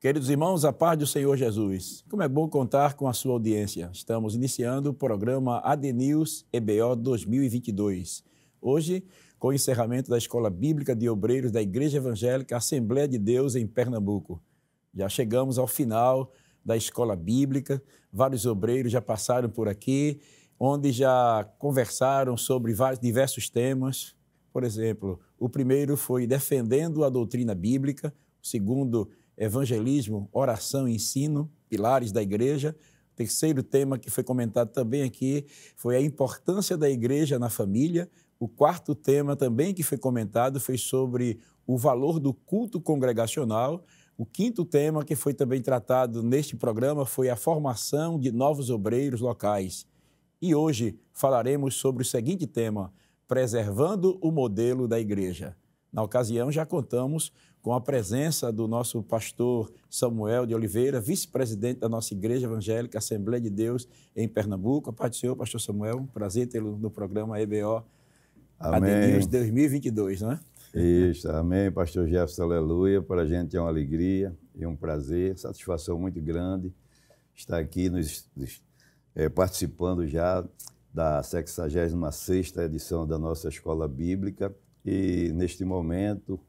Queridos irmãos, a paz do Senhor Jesus. Como é bom contar com a sua audiência. Estamos iniciando o programa ADNews EBO 2022. Hoje, com o encerramento da Escola Bíblica de Obreiros da Igreja Evangélica Assembleia de Deus em Pernambuco. Já chegamos ao final da Escola Bíblica, vários obreiros já passaram por aqui, onde já conversaram sobre diversos temas. Por exemplo, o primeiro foi defendendo a doutrina bíblica, o segundo, evangelismo, oração e ensino, pilares da igreja. O terceiro tema que foi comentado também aqui foi a importância da igreja na família. O quarto tema também que foi comentado foi sobre o valor do culto congregacional. O quinto tema que foi também tratado neste programa foi a formação de novos obreiros locais. E hoje falaremos sobre o seguinte tema: preservando o modelo da igreja. Na ocasião, já contamos com a presença do nosso pastor Samuel de Oliveira, vice-presidente da nossa Igreja Evangélica Assembleia de Deus em Pernambuco. A paz do Senhor, pastor Samuel, prazer tê-lo no programa EBO ADNews 2022, não é? Isso, amém, pastor Jefferson, aleluia. Para a gente é uma alegria e um prazer, satisfação muito grande estar aqui participando já da 66ª edição da nossa Escola Bíblica e, neste momento,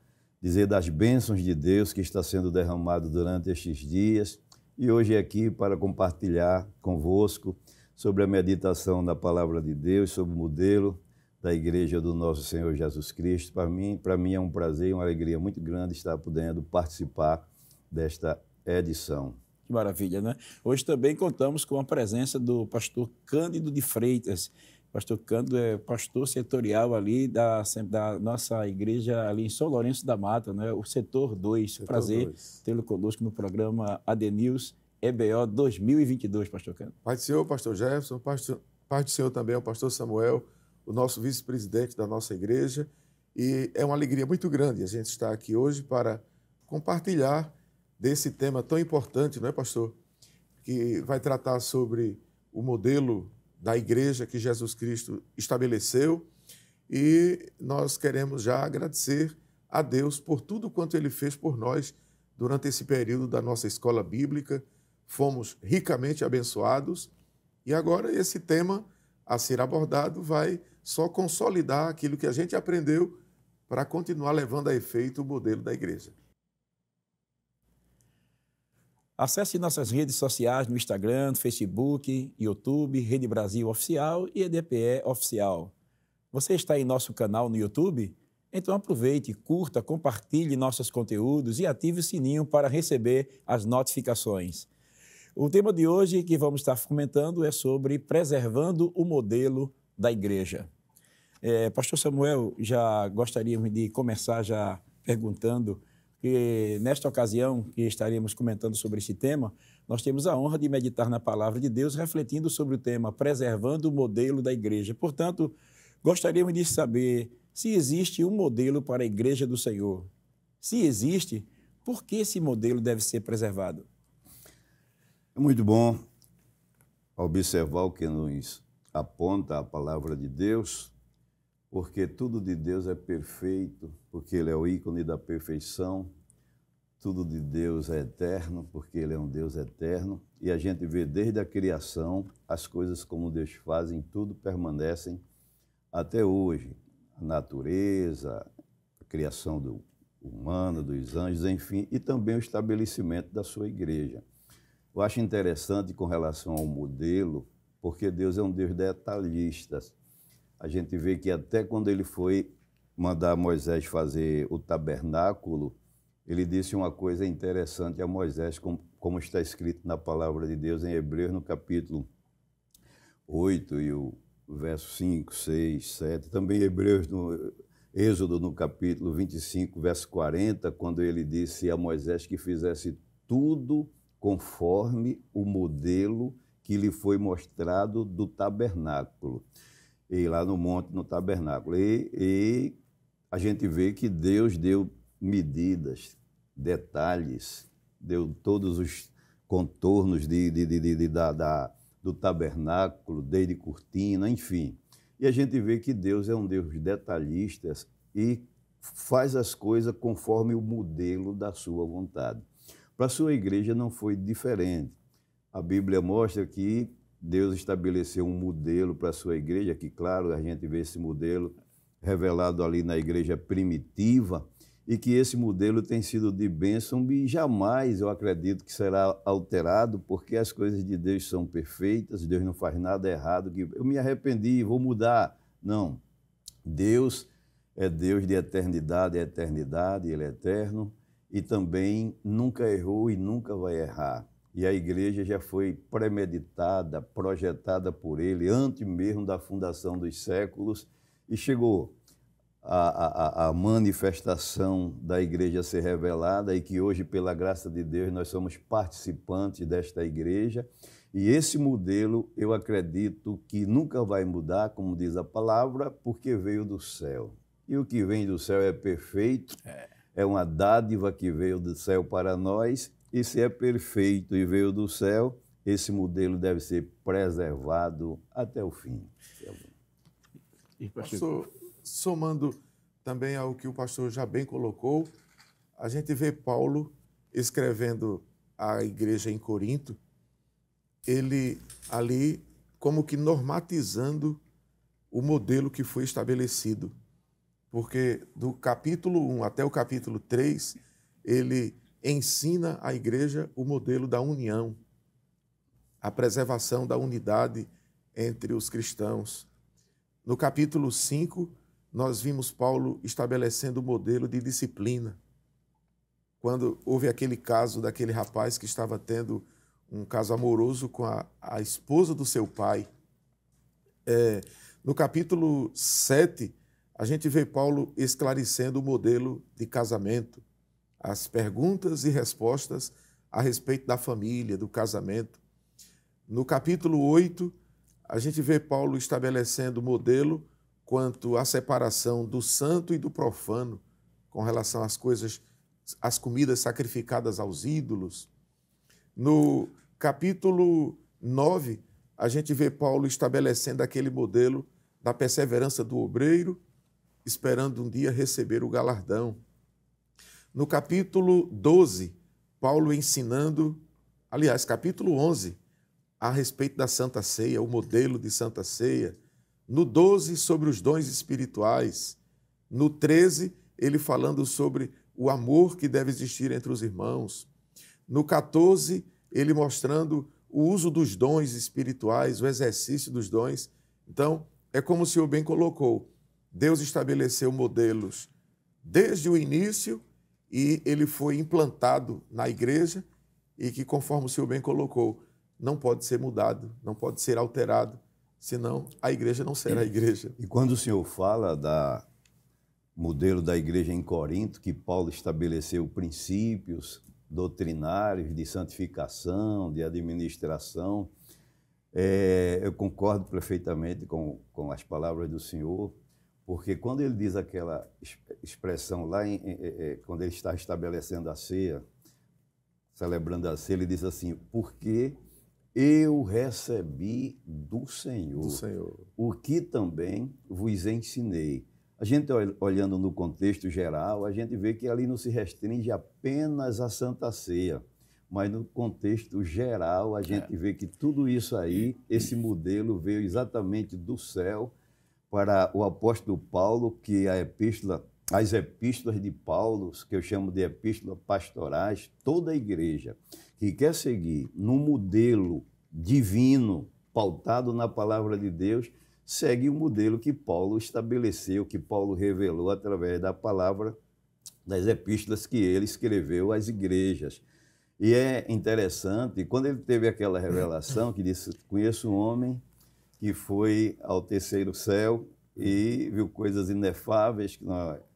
dizer das bênçãos de Deus que está sendo derramado durante estes dias e hoje aqui para compartilhar convosco sobre a meditação da Palavra de Deus, sobre o modelo da Igreja do nosso Senhor Jesus Cristo. Para mim é um prazer e uma alegria muito grande estar podendo participar desta edição. Que maravilha, né? Hoje também contamos com a presença do pastor Cândido de Freitas. Pastor Cândido é pastor setorial ali da nossa igreja ali em São Lourenço da Mata, né? O setor 2. Prazer tê-lo conosco no programa ADNews EBO 2022, pastor Cândido. Pai do Senhor, pastor Jefferson, pai do Senhor também, o pastor Samuel, o nosso vice-presidente da nossa igreja. E é uma alegria muito grande a gente estar aqui hoje para compartilhar desse tema tão importante, não é, pastor? Que vai tratar sobre o modelo da igreja que Jesus Cristo estabeleceu, e nós queremos já agradecer a Deus por tudo quanto Ele fez por nós durante esse período da nossa escola bíblica. Fomos ricamente abençoados e agora esse tema a ser abordado vai só consolidar aquilo que a gente aprendeu para continuar levando a efeito o modelo da igreja. Acesse nossas redes sociais no Instagram, Facebook, YouTube, Rede Brasil Oficial e EDPE Oficial. Você está em nosso canal no YouTube? Então aproveite, curta, compartilhe nossos conteúdos e ative o sininho para receber as notificações. O tema de hoje que vamos estar comentando é sobre preservando o modelo da igreja. Pastor Samuel, já gostaríamos de começar já perguntando que nesta ocasião que estaremos comentando sobre esse tema, nós temos a honra de meditar na Palavra de Deus, refletindo sobre o tema preservando o modelo da igreja. Portanto, gostaríamos de saber se existe um modelo para a Igreja do Senhor. Se existe, por que esse modelo deve ser preservado? É muito bom observar o que nos aponta a Palavra de Deus, porque tudo de Deus é perfeito, porque Ele é o ícone da perfeição. Tudo de Deus é eterno, porque Ele é um Deus eterno. E a gente vê desde a criação, as coisas como Deus fazem, tudo permanecem até hoje. A natureza, a criação do humano, dos anjos, enfim, e também o estabelecimento da sua igreja. Eu acho interessante com relação ao modelo, porque Deus é um Deus detalhista. A gente vê que até quando Ele foi mandar Moisés fazer o tabernáculo, Ele disse uma coisa interessante a Moisés, como está escrito na Palavra de Deus em Hebreus, no capítulo 8, e o verso 5, 6, 7. Também Hebreus, no Êxodo, no capítulo 25, verso 40, quando Ele disse a Moisés que fizesse tudo conforme o modelo que lhe foi mostrado do tabernáculo. E lá no monte, no tabernáculo. E a gente vê que Deus deu medidas, detalhes, deu todos os contornos do tabernáculo, desde cortina, enfim. E a gente vê que Deus é um Deus detalhista e faz as coisas conforme o modelo da sua vontade. Para a sua igreja não foi diferente. A Bíblia mostra que Deus estabeleceu um modelo para a sua igreja, que, claro, a gente vê esse modelo revelado ali na igreja primitiva, e que esse modelo tem sido de bênção e jamais, eu acredito, que será alterado, porque as coisas de Deus são perfeitas, Deus não faz nada errado, que eu me arrependi, vou mudar. Não. Deus é Deus de eternidade a eternidade, Ele é eterno, e também nunca errou e nunca vai errar. E a igreja já foi premeditada, projetada por Ele, antes mesmo da fundação dos séculos, e chegou a manifestação da igreja ser revelada e que hoje, pela graça de Deus, nós somos participantes desta igreja. E esse modelo, eu acredito que nunca vai mudar, como diz a palavra, porque veio do céu. E o que vem do céu é perfeito, é uma dádiva que veio do céu para nós, e se é perfeito e veio do céu, esse modelo deve ser preservado até o fim. Pastor, somando também ao que o pastor já bem colocou, a gente vê Paulo escrevendo à igreja em Corinto, ele ali como que normatizando o modelo que foi estabelecido. Porque do capítulo 1 até o capítulo 3, ele ensina à igreja o modelo da união, a preservação da unidade entre os cristãos. No capítulo 5, nós vimos Paulo estabelecendo o modelo de disciplina. Quando houve aquele caso daquele rapaz que estava tendo um caso amoroso com a esposa do seu pai. No capítulo 7, a gente vê Paulo esclarecendo o modelo de casamento, as perguntas e respostas a respeito da família, do casamento. No capítulo 8, a gente vê Paulo estabelecendo o modelo quanto à separação do santo e do profano, com relação às coisas, às comidas sacrificadas aos ídolos. No capítulo 9, a gente vê Paulo estabelecendo aquele modelo da perseverança do obreiro, esperando um dia receber o galardão. No capítulo 12, Paulo ensinando, aliás, capítulo 11, a respeito da Santa Ceia, o modelo de Santa Ceia. No 12, sobre os dons espirituais. No 13, ele falando sobre o amor que deve existir entre os irmãos. No 14, ele mostrando o uso dos dons espirituais, o exercício dos dons. Então, é como o senhor bem colocou, Deus estabeleceu modelos desde o início e ele foi implantado na igreja e que, conforme o senhor bem colocou, não pode ser mudado, não pode ser alterado, senão a igreja não será a igreja. E quando o senhor fala da modelo da igreja em Corinto, que Paulo estabeleceu princípios doutrinários de santificação, de administração, eu concordo perfeitamente com as palavras do senhor, porque quando ele diz aquela expressão lá, quando ele está estabelecendo a ceia, celebrando a ceia, ele diz assim, porque eu recebi do Senhor, o que também vos ensinei. A gente olhando no contexto geral, a gente vê que ali não se restringe apenas à Santa Ceia, mas no contexto geral a gente vê que tudo isso aí, esse modelo veio exatamente do céu para o apóstolo Paulo, que as epístolas de Paulo, que eu chamo de epístolas pastorais, toda a igreja que quer seguir num modelo divino, pautado na palavra de Deus, segue o modelo que Paulo estabeleceu, que Paulo revelou através da palavra, das epístolas que ele escreveu às igrejas. E é interessante, quando ele teve aquela revelação que disse, conheço um homem que foi ao terceiro céu e viu coisas inefáveis que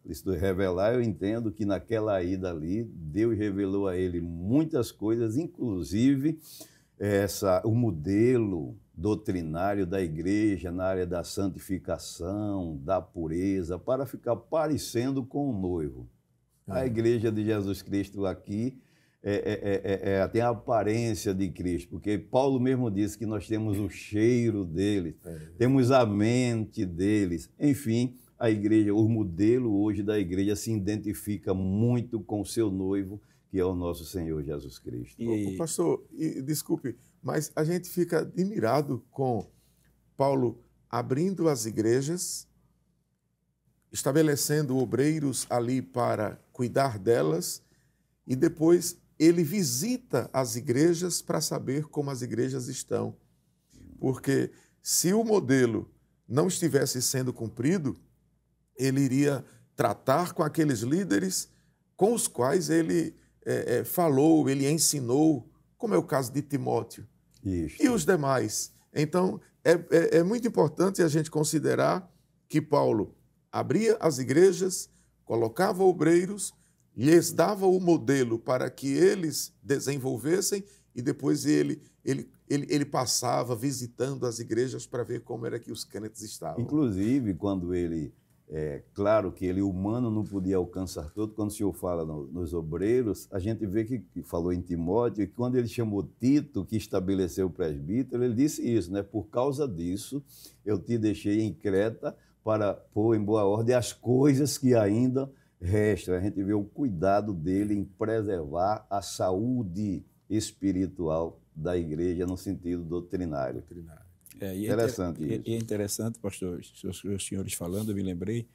isso revelar, eu entendo que naquela ida ali, Deus revelou a ele muitas coisas, inclusive o modelo doutrinário da igreja na área da santificação, da pureza, para ficar parecendo com o noivo. A igreja de Jesus Cristo aqui tem a aparência de Cristo, porque Paulo mesmo disse que nós temos o cheiro dele, temos a mente deles. Enfim, a igreja, o modelo hoje da igreja se identifica muito com o seu noivo, que é o nosso Senhor Jesus Cristo. Pastor, desculpe, mas a gente fica admirado com Paulo abrindo as igrejas, estabelecendo obreiros ali para cuidar delas, e depois ele visita as igrejas para saber como as igrejas estão. Porque se o modelo não estivesse sendo cumprido, ele iria tratar com aqueles líderes com os quais ele falou, ele ensinou, como é o caso de Timóteo. Isso. E os demais. Então, é muito importante a gente considerar que Paulo abria as igrejas, colocava obreiros, lhes dava o modelo para que eles desenvolvessem e depois ele passava visitando as igrejas para ver como era que os crentes estavam. Inclusive, quando ele... claro que ele humano não podia alcançar tudo. Quando o Senhor fala nos obreiros, a gente vê que falou em Timóteo, que quando ele chamou Tito, que estabeleceu o presbítero, ele disse isso, né? Por causa disso, eu te deixei em Creta para pôr em boa ordem as coisas que ainda restam. A gente vê o cuidado dele em preservar a saúde espiritual da igreja no sentido doutrinário. Interessante isso. E é interessante, pastor, os senhores falando, eu me lembrei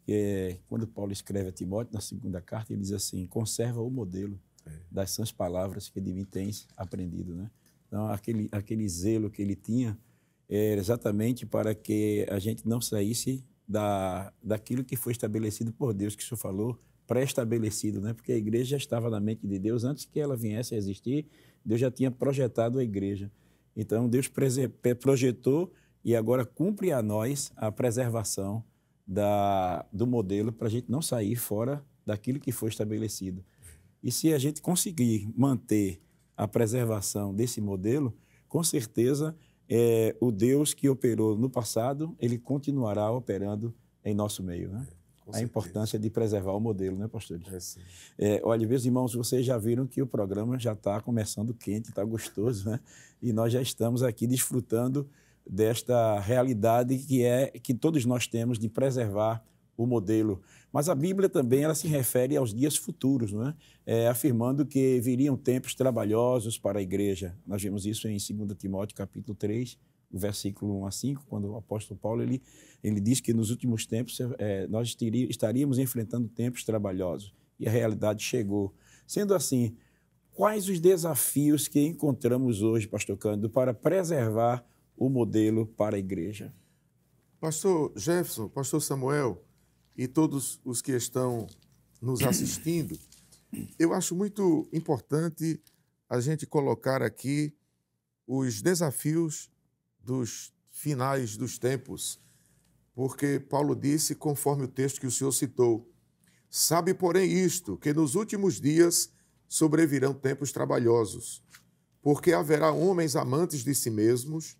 que quando Paulo escreve a Timóteo, na segunda carta, ele diz assim, conserva o modelo das sãs palavras que de mim tens aprendido, né? Então, aquele zelo que ele tinha era exatamente para que a gente não saísse daquilo que foi estabelecido por Deus, que o senhor falou, pré-estabelecido, né? Porque a igreja já estava na mente de Deus, antes que ela viesse a existir, Deus já tinha projetado a igreja. Então, Deus projetou e agora cumpre a nós a preservação do modelo para a gente não sair fora daquilo que foi estabelecido. E se a gente conseguir manter a preservação desse modelo, com certeza, o Deus que operou no passado, ele continuará operando em nosso meio, né? A importância de preservar o modelo, né, pastor? Olha, meus irmãos, vocês já viram que o programa já está começando quente, está gostoso, né? E nós já estamos aqui desfrutando desta realidade que todos nós temos de preservar o modelo. Mas a Bíblia também ela se refere aos dias futuros, não é? Afirmando que viriam tempos trabalhosos para a igreja. Nós vemos isso em 2 Timóteo, capítulo 3, o versículo 1 a 5, quando o apóstolo Paulo ele diz que nos últimos tempos nós estaríamos enfrentando tempos trabalhosos. E a realidade chegou. Sendo assim, quais os desafios que encontramos hoje, pastor Cândido, para preservar o modelo para a igreja? Pastor Jefferson, pastor Samuel e todos os que estão nos assistindo, eu acho muito importante a gente colocar aqui os desafios dos finais dos tempos, porque Paulo disse, conforme o texto que o senhor citou, sabe, porém, isto, que nos últimos dias sobrevirão tempos trabalhosos, porque haverá homens amantes de si mesmos,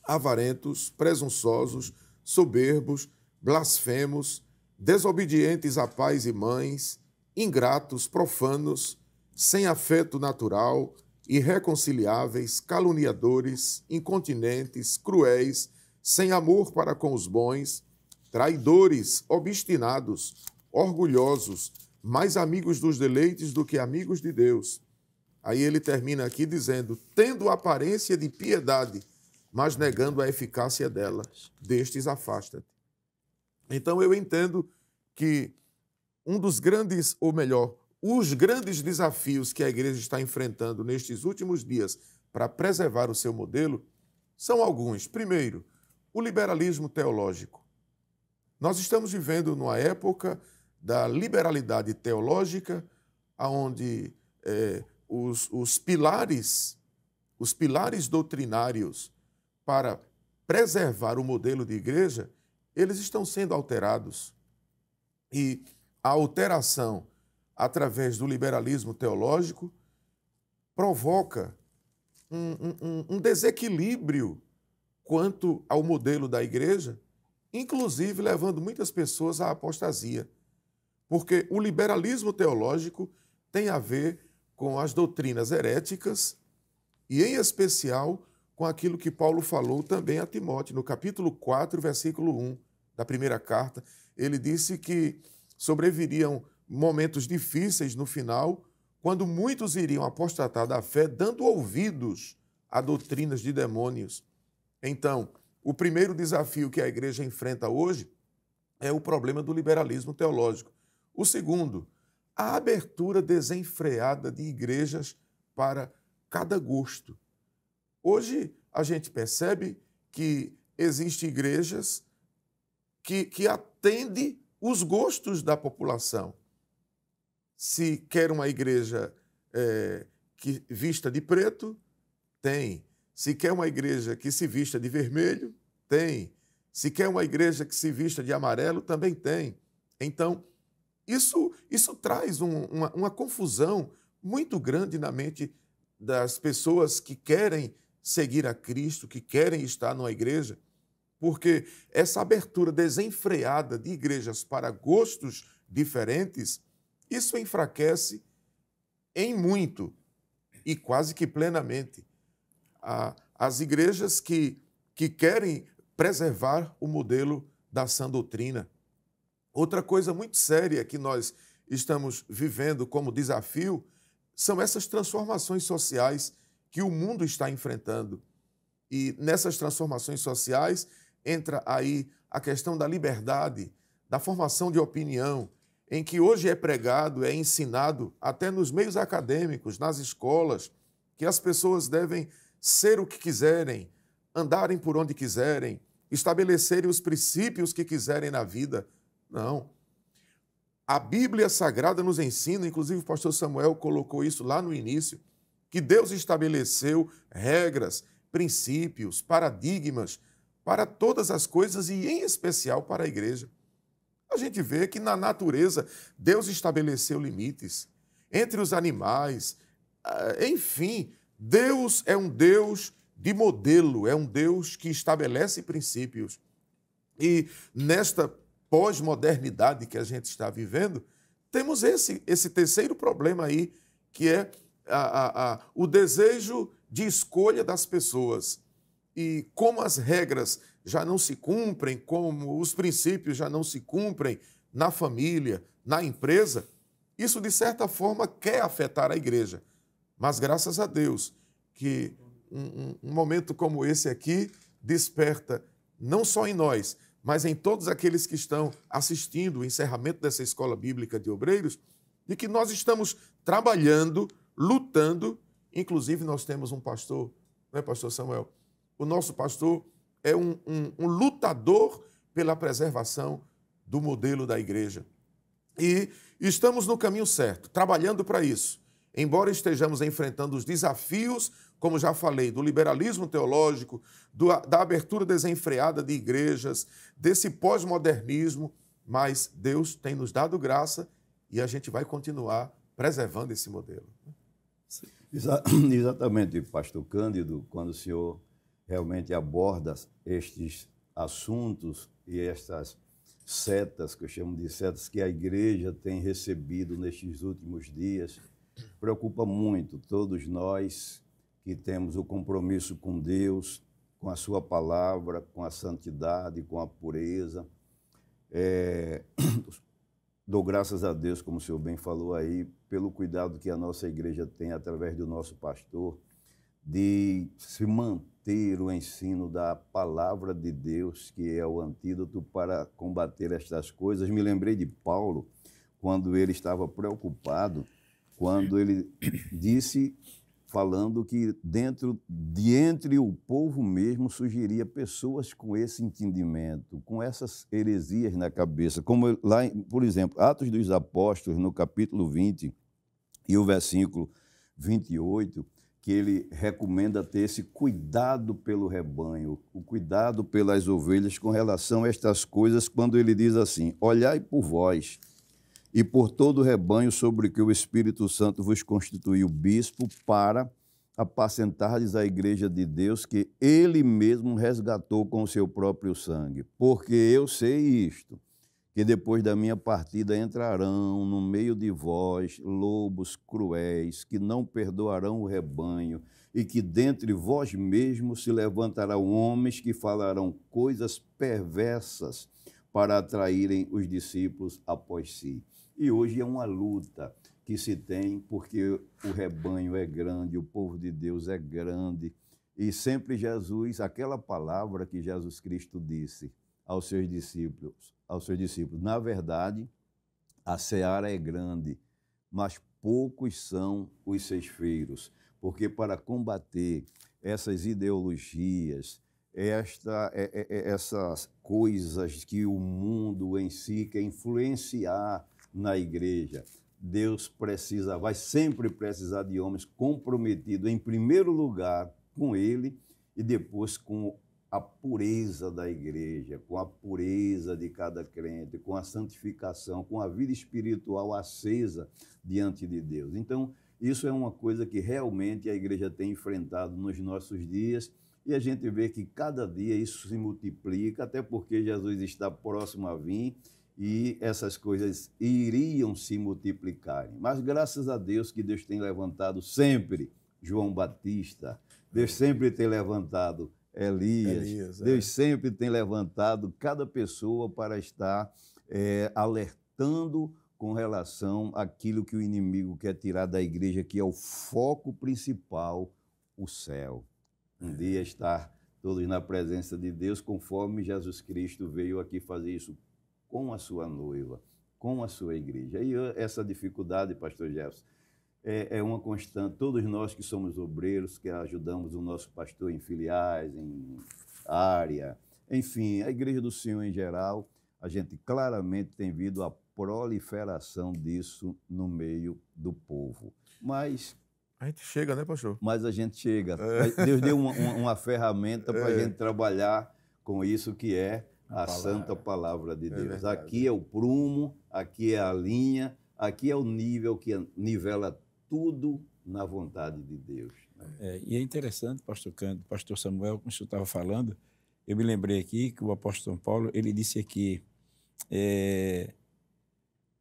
avarentos, presunçosos, soberbos, blasfemos, desobedientes a pais e mães, ingratos, profanos, sem afeto natural, irreconciliáveis, caluniadores, incontinentes, cruéis, sem amor para com os bons, traidores, obstinados, orgulhosos, mais amigos dos deleites do que amigos de Deus. Aí ele termina aqui dizendo, tendo aparência de piedade, mas negando a eficácia dela, destes afasta-te. Então eu entendo que um dos grandes, ou melhor, os grandes desafios que a igreja está enfrentando nestes últimos dias para preservar o seu modelo são alguns. Primeiro, o liberalismo teológico. Nós estamos vivendo numa época da liberalidade teológica, onde os pilares doutrinários para preservar o modelo de igreja, eles estão sendo alterados. E a alteração através do liberalismo teológico provoca um desequilíbrio quanto ao modelo da igreja, inclusive levando muitas pessoas à apostasia. Porque o liberalismo teológico tem a ver com as doutrinas heréticas e, em especial, com aquilo que Paulo falou também a Timóteo, no capítulo 4, versículo 1 da primeira carta. Ele disse que sobreviriam momentos difíceis no final, quando muitos iriam apostatar da fé, dando ouvidos a doutrinas de demônios. Então, o primeiro desafio que a igreja enfrenta hoje é o problema do liberalismo teológico. O segundo, a abertura desenfreada de igrejas para cada gosto. Hoje, a gente percebe que existem igrejas que atendem os gostos da população. Se quer uma igreja que vista de preto, tem. Se quer uma igreja que se vista de vermelho, tem. Se quer uma igreja que se vista de amarelo, também tem. Então, isso traz uma confusão muito grande na mente das pessoas que querem seguir a Cristo, que querem estar numa igreja, porque essa abertura desenfreada de igrejas para gostos diferentes, isso enfraquece em muito e quase que plenamente as igrejas que querem preservar o modelo da sã doutrina. Outra coisa muito séria que nós estamos vivendo como desafio são essas transformações sociais que o mundo está enfrentando. E nessas transformações sociais entra aí a questão da liberdade, da formação de opinião, em que hoje é pregado, é ensinado, até nos meios acadêmicos, nas escolas, que as pessoas devem ser o que quiserem, andarem por onde quiserem, estabelecerem os princípios que quiserem na vida. Não. A Bíblia Sagrada nos ensina, inclusive o pastor Samuel colocou isso lá no início, que Deus estabeleceu regras, princípios, paradigmas para todas as coisas e, em especial, para a igreja. A gente vê que na natureza Deus estabeleceu limites entre os animais, enfim, Deus é um Deus de modelo, é um Deus que estabelece princípios. E nesta pós-modernidade que a gente está vivendo, temos esse terceiro problema aí, que é o desejo de escolha das pessoas. E como as regras já não se cumprem, como os princípios já não se cumprem na família, na empresa, isso, de certa forma, quer afetar a igreja. Mas, graças a Deus, que um momento como esse aqui desperta, não só em nós, mas em todos aqueles que estão assistindo o encerramento dessa Escola Bíblica de Obreiros, de que nós estamos trabalhando, lutando. Inclusive, nós temos um pastor, não é, pastor Samuel? O nosso pastor é um lutador pela preservação do modelo da igreja. E estamos no caminho certo, trabalhando para isso. Embora estejamos enfrentando os desafios, como já falei, do liberalismo teológico, da abertura desenfreada de igrejas, desse pós-modernismo, mas Deus tem nos dado graça e a gente vai continuar preservando esse modelo. Exatamente, pastor Cândido, quando o senhor realmente aborda estes assuntos e estas setas, que eu chamo de setas, que a igreja tem recebido nestes últimos dias, preocupa muito todos nós que temos o compromisso com Deus, com a sua palavra, com a santidade, com a pureza. Dou graças a Deus, como o senhor bem falou aí, pelo cuidado que a nossa igreja tem através do nosso pastor, de se manter o ensino da palavra de Deus, que é o antídoto para combater estas coisas. Me lembrei de Paulo, quando ele estava preocupado, quando ele disse, falando que entre o povo mesmo surgiria pessoas com esse entendimento, com essas heresias na cabeça, como lá, por exemplo, Atos dos Apóstolos, no capítulo 20 e o versículo 28, que ele recomenda ter esse cuidado pelo rebanho, o cuidado pelas ovelhas com relação a estas coisas, quando ele diz assim: olhai por vós e por todo o rebanho sobre que o Espírito Santo vos constituiu bispo para apacentardes a igreja de Deus, que ele mesmo resgatou com o seu próprio sangue. Porque eu sei isto, que depois da minha partida entrarão no meio de vós lobos cruéis, que não perdoarão o rebanho, e que dentre vós mesmos se levantarão homens que falarão coisas perversas para atraírem os discípulos após si. E hoje é uma luta que se tem, porque o rebanho é grande, o povo de Deus é grande, e sempre Jesus, aquela palavra que Jesus Cristo disse aos seus discípulos, na verdade, a seara é grande, mas poucos são os ceifeiros, porque para combater essas ideologias, essas coisas que o mundo em si quer influenciar na igreja, Deus vai sempre precisar de homens comprometidos, em primeiro lugar, com Ele e depois com a pureza da igreja, com a pureza de cada crente, com a santificação, com a vida espiritual acesa diante de Deus. Então, isso é uma coisa que realmente a igreja tem enfrentado nos nossos dias e a gente vê que cada dia isso se multiplica, até porque Jesus está próximo a vir e essas coisas iriam se multiplicarem. Mas graças a Deus que Deus tem levantado sempre João Batista, Deus sempre tem levantado Elias, Deus sempre tem levantado cada pessoa para estar alertando com relação àquilo que o inimigo quer tirar da igreja, que é o foco principal, o céu. Um dia estar todos na presença de Deus, conforme Jesus Cristo veio aqui fazer isso com a sua noiva, com a sua igreja. E essa dificuldade, pastor Jefferson, é uma constante. Todos nós que somos obreiros, que ajudamos o nosso pastor em filiais, em área, enfim, a igreja do Senhor em geral, a gente claramente tem visto a proliferação disso no meio do povo. Mas a gente chega, né, pastor? Mas a gente chega. Deus deu uma ferramenta para a gente trabalhar com isso que é a santa palavra de Deus. Aqui é o prumo, aqui é a linha, aqui é o nível que nivela tudo na vontade de Deus. E é interessante, pastor Cândido, pastor Samuel, como o senhor estava falando, eu me lembrei aqui que o apóstolo São Paulo, ele disse aqui,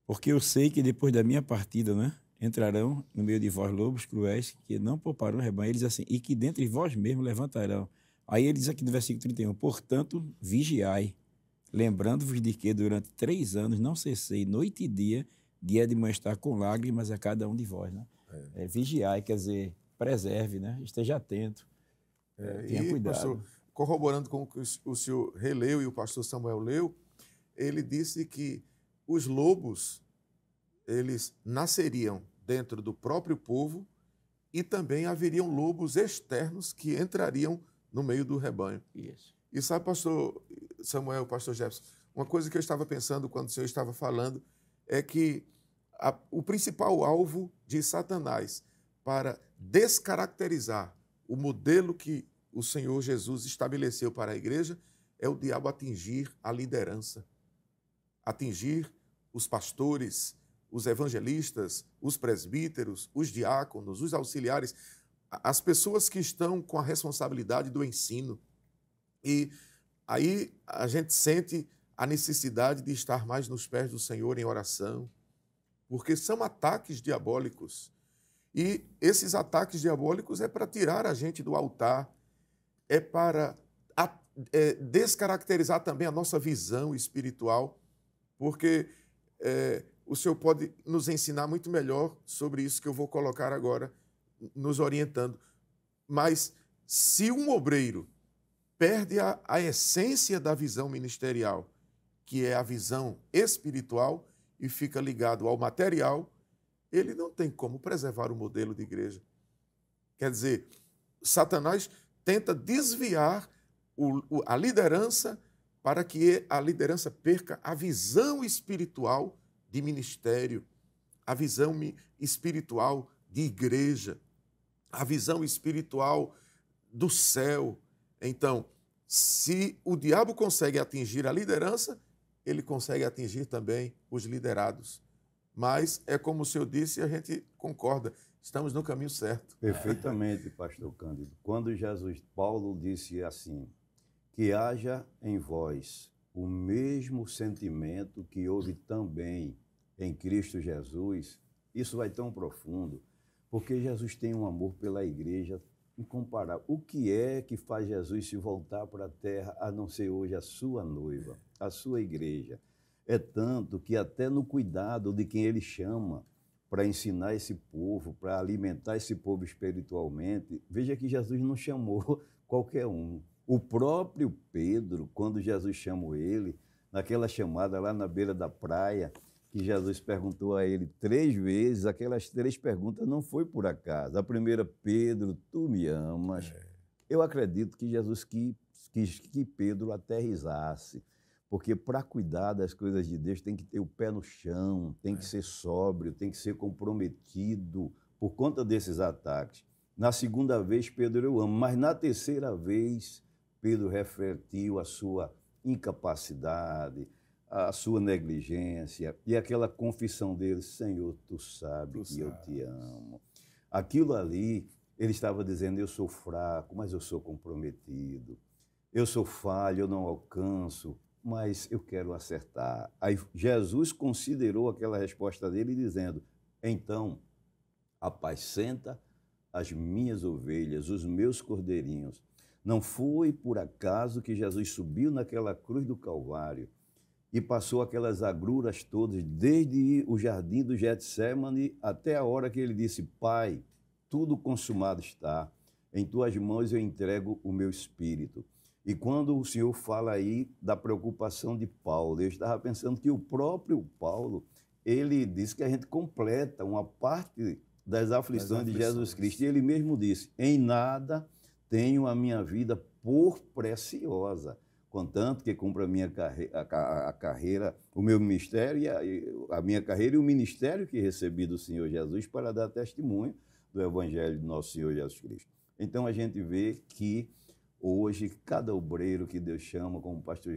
porque eu sei que depois da minha partida, né, entrarão no meio de vós lobos cruéis que não pouparão o rebanho. Ele diz assim, e que dentre vós mesmos levantarão. Aí ele diz aqui no versículo 31, portanto, vigiai, lembrando-vos de que durante 3 anos não cessei noite e dia de admoestar com lágrimas a cada um de vós. Né? Vigiai, quer dizer, preserve, né? Esteja atento, tenha cuidado. Pastor, corroborando com o que o senhor releu e o pastor Samuel leu, ele disse que os lobos, eles nasceriam dentro do próprio povo e também haveriam lobos externos que entrariam no meio do rebanho. Isso. E sabe, pastor Samuel, pastor Jefferson, uma coisa que eu estava pensando quando o senhor estava falando é que o principal alvo de Satanás para descaracterizar o modelo que o Senhor Jesus estabeleceu para a igreja é o diabo atingir a liderança, atingir os pastores, os evangelistas, os presbíteros, os diáconos, os auxiliares, as pessoas que estão com a responsabilidade do ensino. E aí a gente sente a necessidade de estar mais nos pés do Senhor em oração, porque são ataques diabólicos. E esses ataques diabólicos é para tirar a gente do altar, é para descaracterizar também a nossa visão espiritual, porque o Senhor pode nos ensinar muito melhor sobre isso que eu vou colocar agora, nos orientando. Mas se um obreiro perde a essência da visão ministerial, que é a visão espiritual, e fica ligado ao material, ele não tem como preservar o modelo de igreja. Quer dizer, Satanás tenta desviar a liderança para que a liderança perca a visão espiritual de ministério, a visão espiritual de igreja, a visão espiritual do céu. Então, se o diabo consegue atingir a liderança, ele consegue atingir também os liderados. Mas é como o senhor disse e a gente concorda, estamos no caminho certo. Perfeitamente, pastor Cândido. Quando Paulo disse assim, que haja em vós o mesmo sentimento que houve também em Cristo Jesus, isso vai tão profundo, porque Jesus tem um amor pela igreja incomparável. O que é que faz Jesus se voltar para a terra, a não ser hoje a sua noiva, a sua igreja? É tanto que até no cuidado de quem ele chama para ensinar esse povo, para alimentar esse povo espiritualmente, veja que Jesus não chamou qualquer um. O próprio Pedro, quando Jesus chamou ele, naquela chamada lá na beira da praia, que Jesus perguntou a ele 3 vezes, aquelas 3 perguntas não foi por acaso. A primeira, Pedro, tu me amas? Eu acredito que Jesus quis que Pedro aterrizasse, porque para cuidar das coisas de Deus tem que ter o pé no chão, tem que ser sóbrio, tem que ser comprometido por conta desses ataques. Na segunda vez, Pedro, eu amo, mas na terceira vez, Pedro refletiu a sua incapacidade, a sua negligência e aquela confissão dele, Senhor, tu sabes que eu te amo. Aquilo ali, ele estava dizendo, eu sou fraco, mas eu sou comprometido. Eu sou falho, eu não alcanço, mas eu quero acertar. Aí Jesus considerou aquela resposta dele dizendo, então, apacenta as minhas ovelhas, os meus cordeirinhos. Não foi por acaso que Jesus subiu naquela cruz do Calvário e passou aquelas agruras todas, desde o jardim do Getsemane até a hora que ele disse, Pai, tudo consumado está, em tuas mãos eu entrego o meu espírito. E quando o Senhor fala aí da preocupação de Paulo, eu estava pensando que o próprio Paulo, ele disse que a gente completa uma parte das aflições de Jesus Cristo. E ele mesmo disse, em nada tenho a minha vida por preciosa, contanto que cumpra a minha carreira, o meu ministério, a minha carreira e o ministério que recebi do Senhor Jesus para dar testemunho do Evangelho do nosso Senhor Jesus Cristo. Então a gente vê que hoje cada obreiro que Deus chama, como o pastor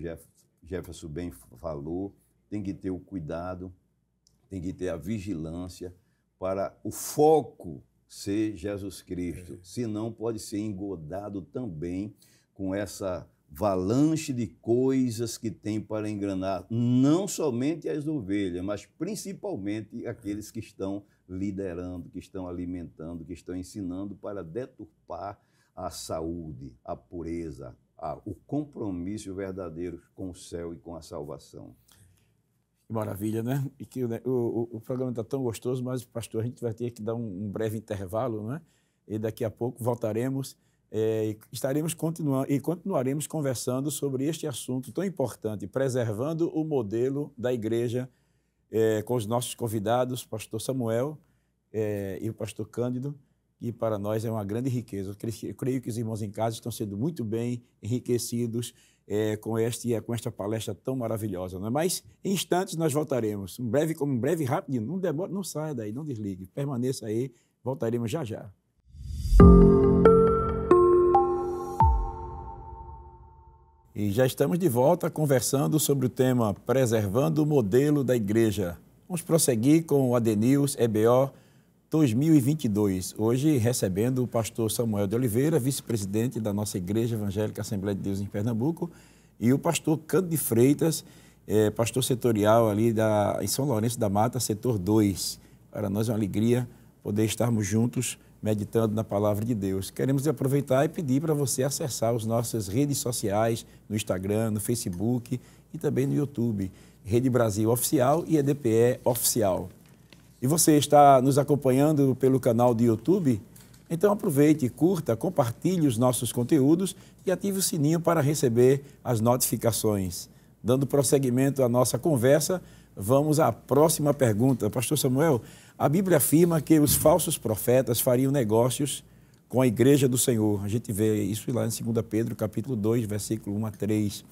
Jefferson bem falou, tem que ter o cuidado, tem que ter a vigilância para o foco ser Jesus Cristo, senão pode ser engodado também com essa avalanche de coisas que tem para enganar não somente as ovelhas, mas principalmente aqueles que estão liderando, que estão alimentando, que estão ensinando para deturpar a saúde, a pureza, o compromisso verdadeiro com o céu e com a salvação. Que maravilha, né? E que o programa está tão gostoso, mas, pastor, a gente vai ter que dar um breve intervalo, né? E daqui a pouco voltaremos continuaremos conversando sobre este assunto tão importante, preservando o modelo da igreja, com os nossos convidados, pastor Samuel e o pastor Cândido, e para nós é uma grande riqueza. Eu creio que os irmãos em casa estão sendo muito bem enriquecidos com esta palestra tão maravilhosa. Né? Mas, em instantes, nós voltaremos. Um breve, rapidinho. Não demora, não saia daí, não desligue. Permaneça aí, voltaremos já já. E já estamos de volta conversando sobre o tema Preservando o Modelo da Igreja. Vamos prosseguir com o ADNews EBO 2022. Hoje recebendo o pastor Samuel de Oliveira, vice-presidente da nossa Igreja Evangélica Assembleia de Deus em Pernambuco, e o pastor Cândido de Freitas, pastor setorial ali em São Lourenço da Mata, setor 2. Para nós é uma alegria poder estarmos juntos meditando na palavra de Deus. Queremos aproveitar e pedir para você acessar as nossas redes sociais, no Instagram, no Facebook e também no YouTube, Rede Brasil Oficial e EDPE Oficial. E você está nos acompanhando pelo canal do YouTube? Então aproveite, curta, compartilhe os nossos conteúdos e ative o sininho para receber as notificações. Dando prosseguimento à nossa conversa, vamos à próxima pergunta. Pastor Samuel, a Bíblia afirma que os falsos profetas fariam negócios com a Igreja do Senhor. A gente vê isso lá em 2 Pedro, capítulo 2, versículo 1 a 3.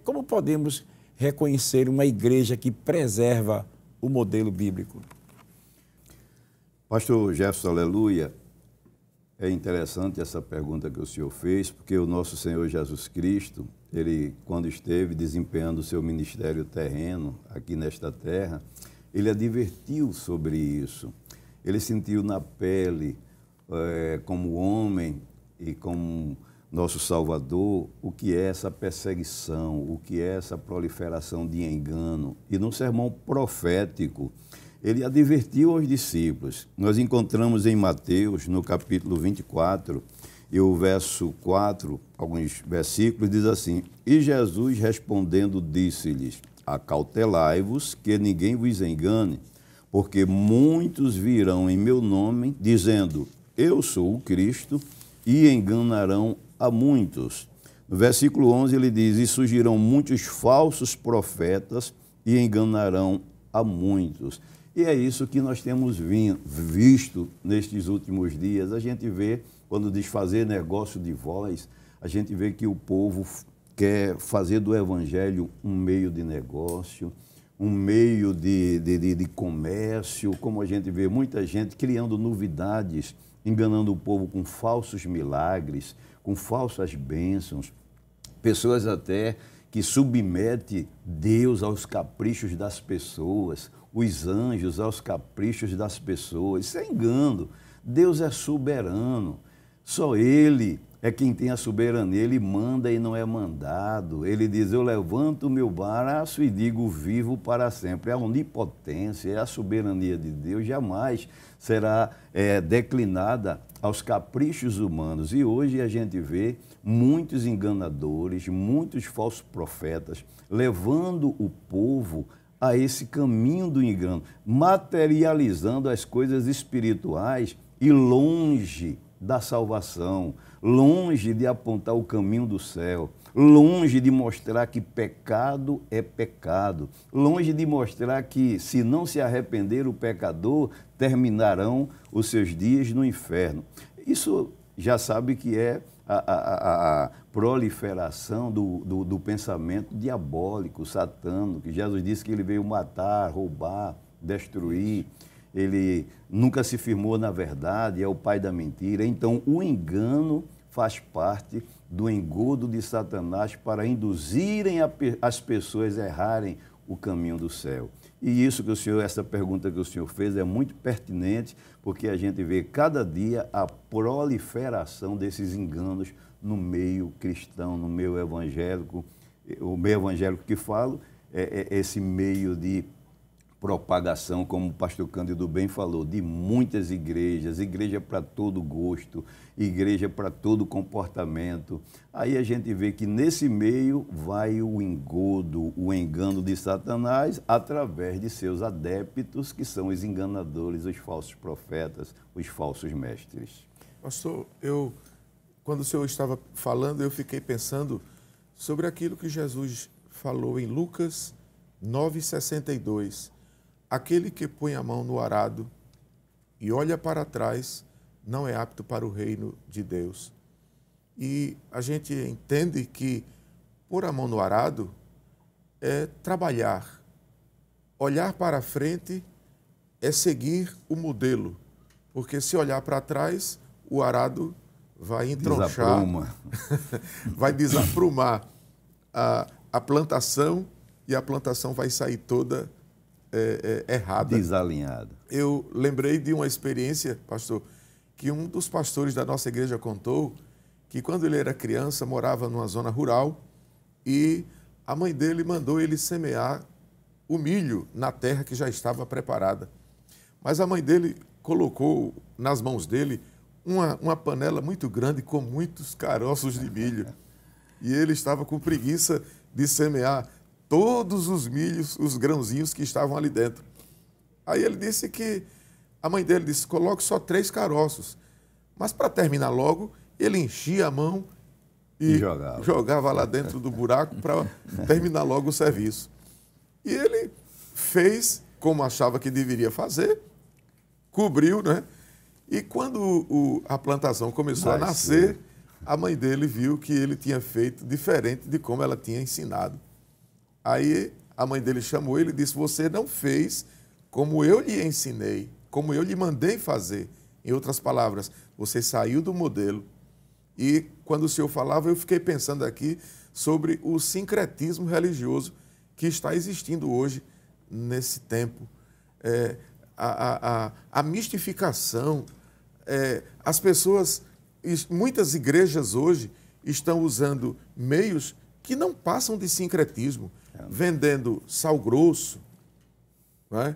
Como podemos reconhecer uma igreja que preserva o modelo bíblico? Pastor Jefferson, aleluia. É interessante essa pergunta que o senhor fez, porque o nosso Senhor Jesus Cristo, ele, quando esteve desempenhando o seu ministério terreno aqui nesta terra, ele advertiu sobre isso. Ele sentiu na pele, como homem e como nosso Salvador, o que é essa perseguição, o que é essa proliferação de engano. E no sermão profético, ele advertiu aos discípulos. Nós encontramos em Mateus, no capítulo 24, e o verso 4, alguns versículos, diz assim: E Jesus respondendo disse-lhes: Acautelai-vos, que ninguém vos engane, porque muitos virão em meu nome, dizendo, eu sou o Cristo, e enganarão a muitos. No versículo 11 ele diz, e surgirão muitos falsos profetas, e enganarão a muitos. E é isso que nós temos visto nestes últimos dias. A gente vê, quando diz fazer negócio de vós, a gente vê que o povo quer fazer do evangelho um meio de negócio, um meio de comércio, como a gente vê muita gente criando novidades, enganando o povo com falsos milagres, com falsas bênçãos, pessoas até que submetem Deus aos caprichos das pessoas, os anjos aos caprichos das pessoas. Isso é engano. Deus é soberano, só Ele é quem tem a soberania, Ele manda e não é mandado. Ele diz, eu levanto o meu braço e digo, vivo para sempre. É a onipotência, é a soberania de Deus, jamais será declinada aos caprichos humanos. E hoje a gente vê muitos enganadores, muitos falsos profetas, levando o povo a esse caminho do engano, materializando as coisas espirituais e longe da salvação, longe de apontar o caminho do céu, longe de mostrar que pecado é pecado, longe de mostrar que, se não se arrepender o pecador, terminarão os seus dias no inferno. Isso já sabe que é a proliferação do pensamento diabólico, satânico, que Jesus disse que ele veio matar, roubar, destruir. Ele nunca se firmou na verdade, é o pai da mentira. Então, o engano faz parte do engodo de Satanás para induzirem as pessoas a errarem o caminho do céu. E isso que o senhor, essa pergunta que o senhor fez é muito pertinente, porque a gente vê cada dia a proliferação desses enganos no meio cristão, no meio evangélico. O meio evangélico que falo é esse meio de propagação, como o pastor Cândido bem falou, de muitas igrejas, igreja para todo gosto, igreja para todo comportamento. Aí a gente vê que nesse meio vai o engodo, o engano de Satanás através de seus adeptos, que são os enganadores, os falsos profetas, os falsos mestres. Pastor, quando o senhor estava falando, eu fiquei pensando sobre aquilo que Jesus falou em Lucas 9,62. Aquele que põe a mão no arado e olha para trás não é apto para o reino de Deus. E a gente entende que pôr a mão no arado é trabalhar. Olhar para frente é seguir o modelo. Porque se olhar para trás, o arado vai entronchar, vai desaprumar a plantação e a plantação vai sair toda errada. Desalinhada. Eu lembrei de uma experiência, pastor, que um dos pastores da nossa igreja contou que quando ele era criança morava numa zona rural e a mãe dele mandou ele semear o milho na terra que já estava preparada. Mas a mãe dele colocou nas mãos dele uma panela muito grande com muitos caroços de milho. E ele estava com preguiça de semear todos os milhos, os grãozinhos que estavam ali dentro. Aí ele disse que, a mãe dele disse, coloque só 3 caroços. Mas para terminar logo, ele enchia a mão e jogava lá dentro do buraco para terminar logo o serviço. E ele fez como achava que deveria fazer, cobriu, né? E quando a plantação começou a nascer, a mãe dele viu que ele tinha feito diferente de como ela tinha ensinado. Aí a mãe dele chamou ele e disse, você não fez como eu lhe ensinei, como eu lhe mandei fazer. Em outras palavras, você saiu do modelo. E quando o senhor falava, eu fiquei pensando aqui sobre o sincretismo religioso que está existindo hoje nesse tempo. A mistificação. As pessoas, muitas igrejas hoje estão usando meios que não passam de sincretismo, vendendo sal grosso, não é?